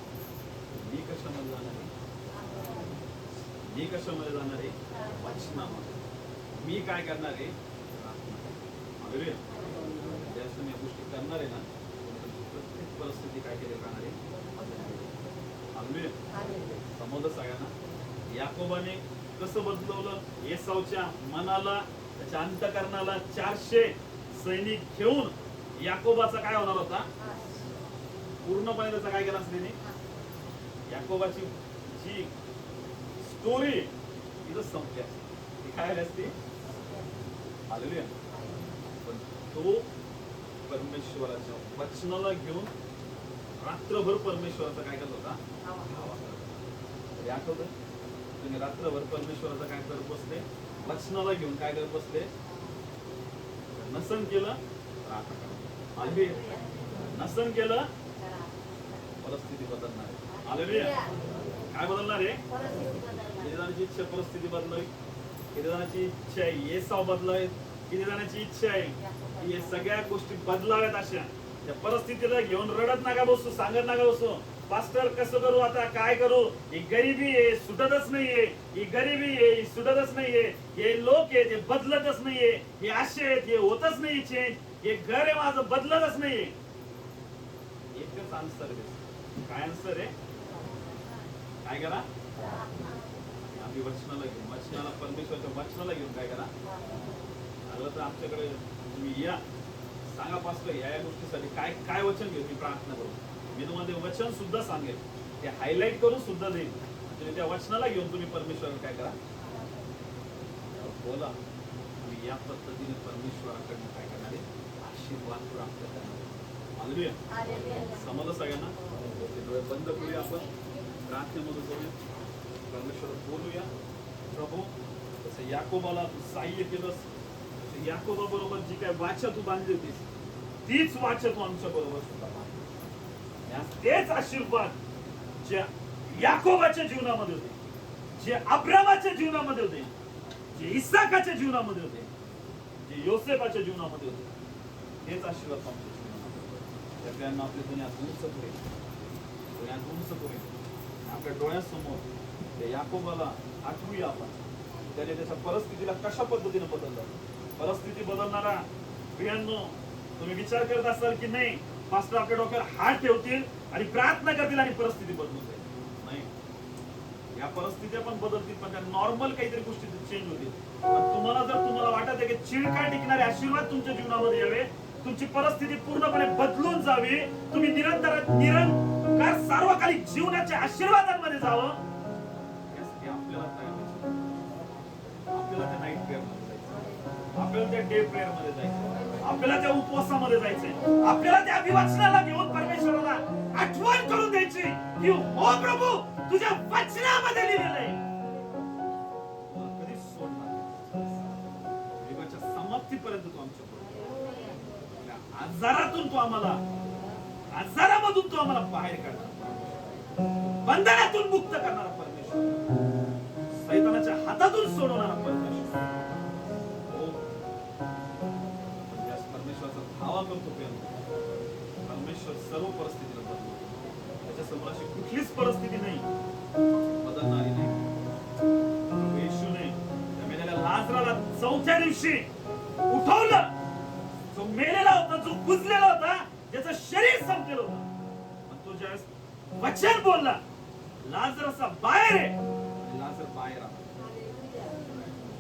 [SPEAKER 2] मी कशामध्ये जाणार आहे? मी कशामध्ये जाणार आहे? वचनामध्ये. मी काय करणार आहे? हालेलुया. ज्यावेळेस तुम्ही या गोष्टी करणार आहे ना, प्रत्येक परिस्थिती काय केली राहणार आहे? हालेलुया. समजलं सगळ्यांना? याकोबाने कसं बदलवलं एसावच्या मनाला, त्याच्या अंतकरणाला? 400 सैनिक घेऊन याकोबाचा काय होणार होता? पूर्णपणे त्याचा काय केला असते? याकोबाची जी स्टोरी तिथं संपली असते. ती काय असते? हालेलुया. पण तो परमेश्वराच्या वचनाला घेऊन रात्रभर परमेश्वराचा काय करत होता? आठवतं? तुम्ही रात्रभर परमेश्वराचा काय करत बसले? वचनाला घेऊन काय करत बसले? नसन केलं नसन केलं परिस्थिती बदलणार आहे. हालेलुया. काय बदलणार आहे? किती जणांची इच्छा परिस्थिती बदलावी, किती जणांची इच्छा आहे एसाव बदलावे, किती जणांची इच्छा आहे की हे सगळ्या गोष्टी बदलाव्यात. अशा त्या परिस्थितीला घेऊन रडत नका बसू, सांगत नका बसू. पास्टर कसं करू, आता काय करू? ही गरिबी आहे, सुटतच नाहीये. ही गरिबी आहे, ही सुटतच नाहीये. हे लोक आहेत, हे बदलतच नाहीये. हे असे आहेत, हे होतच नाही चेंज. हे घर आहे माझं, बदलतच नाहीये. एकच आन्सर आहे. काय आन्सर आहे? काय करा? आम्ही वचनाला घेऊन, वचनाला, परमेश्वराच्या वचनाला घेऊन काय करा? आलं तर आमच्याकडे तुम्ही या, सांगा पास्टर या गोष्टीसाठी काय काय वचन घेऊन मी प्रार्थना करू. मी तुम्हाला ते वचन सुद्धा सांगेल, ते हायलाइट करून सुद्धा देईल. तुम्ही त्या वचनाला घेऊन तुम्ही परमेश्वराला काय करा? बोला. तुम्ही या पद्धतीने परमेश्वराकडून काय करणार आहे? आशीर्वाद प्राप्त करणार. हालेलुया. समजलं सगळ्यांना? ते डोळे बंद करूया, आपण प्रार्थनेमध्ये जाऊया, परमेश्वर बोलूया. प्रभू, तसं याकोबाला तू सहाय्य केलंस, याकोबा बरोबर जी काय वाचा तू बांधली होतीस, तीच वाचा तू आमच्या बरोबर सुद्धा बांध. तेच आशीर्वाद जे याकोबाच्या जीवनामध्ये होते, जे अब्रामाच्या जीवनामध्ये होते, जे इसाकाच्या जीवनामध्ये होते, जे योसेफाच्या जीवनामध्ये होते, तेच आशीर्वाद आमच्या जीवनामध्ये. सगळ्यांना आपली दुनियात उंच करेल, दुनियात उंच करेल. आपल्या डोळ्यासमोर त्या याकोबाला आठवूया आपण. त्याने त्याच्या परिस्थितीला कशा पद्धतीने बदललं. परिस्थिती बदलणारा प्रियांनो, तुम्ही विचार करत असाल की नाही मास्टर आपल्या डोक्यावर हात ठेवतील आणि प्रार्थना करतील आणि परिस्थिती बदलून जाईल. नाही, या परिस्थित्या पण बदलतील, पण त्या नॉर्मल काहीतरी गोष्टी चेंज होतील. पण तुम्हाला वाटत आहे की चिरकाळ टिकणारे आशीर्वाद तुमच्या जीवनामध्ये यावे, तुमची परिस्थिती पूर्णपणे बदलून जावी, तुम्ही निरंकार सार्वकालिक जीवनाच्या आशीर्वादांमध्ये जावं, यासाठी आपल्याला त्या नाईट प्रेयर मध्ये जायचं, आपल्याला त्या डे प्रेयर मध्ये जायचं, आपल्याला त्या उपवासामध्ये जायचंय, आपल्याला त्या अभिवाचनाला घेऊन परमेश्वराला आठवण करून द्यायची की हो प्रभू, तुझ्या वचनामध्ये लिहिलेलं आहे. कधीच सोडणार युगाच्या समाप्तीपर्यंत तू आमच्या आजारातून तू आम्हाला, आजारामधून तू आम्हाला बाहेर काढणार, बंधनातून मुक्त करणारा परमेश्वर. हातातून सोडवणारा परमेश्वर.
[SPEAKER 1] हो. म्हणजे आज परमेश्वराचा धावा करतो प्रियांनो. परमेश्वर सर्व परिस्थितीला बदलतो. त्याच्या समोर अशी कुठलीच परिस्थिती नाही बदलणारी नाही. प्रभू येशूने त्या मेलेल्या लाजराला चौथ्या दिवशी उठवलं. जो मेलेला होता, जो कुजलेला होता, ज्याचं शरीर संपलेलं होतं, आणि तो ज्यावेळेस वचन बोलला, लाजरसा बाहेर आहे, आणि लाजर बाहेर आला.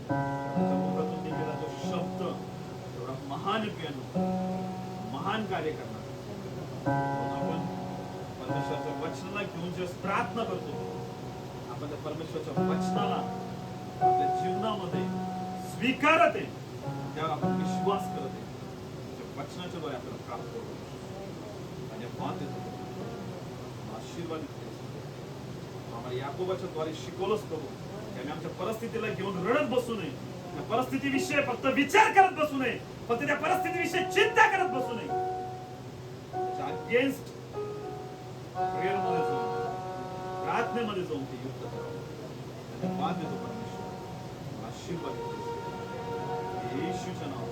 [SPEAKER 1] त्याच्या मुखातून निघालेला तो शब्द एवढा महान आहे प्रियांनो, महान कार्य करणार. म्हणून आपण परमेश्वराच्या वचनाला घेऊन जेव्हा प्रार्थना करतो, आपण त्या परमेश्वराच्या वचनाला आपल्या जीवनामध्ये स्वीकारत आहे, त्यावर आपण विश्वास करत आहे. त्या वचनाच्या द्वारे आपल्याला प्राप्त होतो आणि आपण देतो, आशीर्वादित केलं. आम्हाला याकोबाच्या द्वारे शिकवलंच प्रभू की आम्ही आमच्या परिस्थितीला घेऊन रडत बसू नये, त्या परिस्थितीविषयी फक्त विचार करत बसू नये, फक्त त्या परिस्थितीविषयी चिंता करत बसू नये. त्याच्या अगेन्स्ट प्रेयरमध्ये जाऊन, प्रार्थनेमध्ये जाऊन ते युद्ध करावं. धन्यवाद देतो परमेश्वर, आशीर्वाद देतो येशूच्या नावात.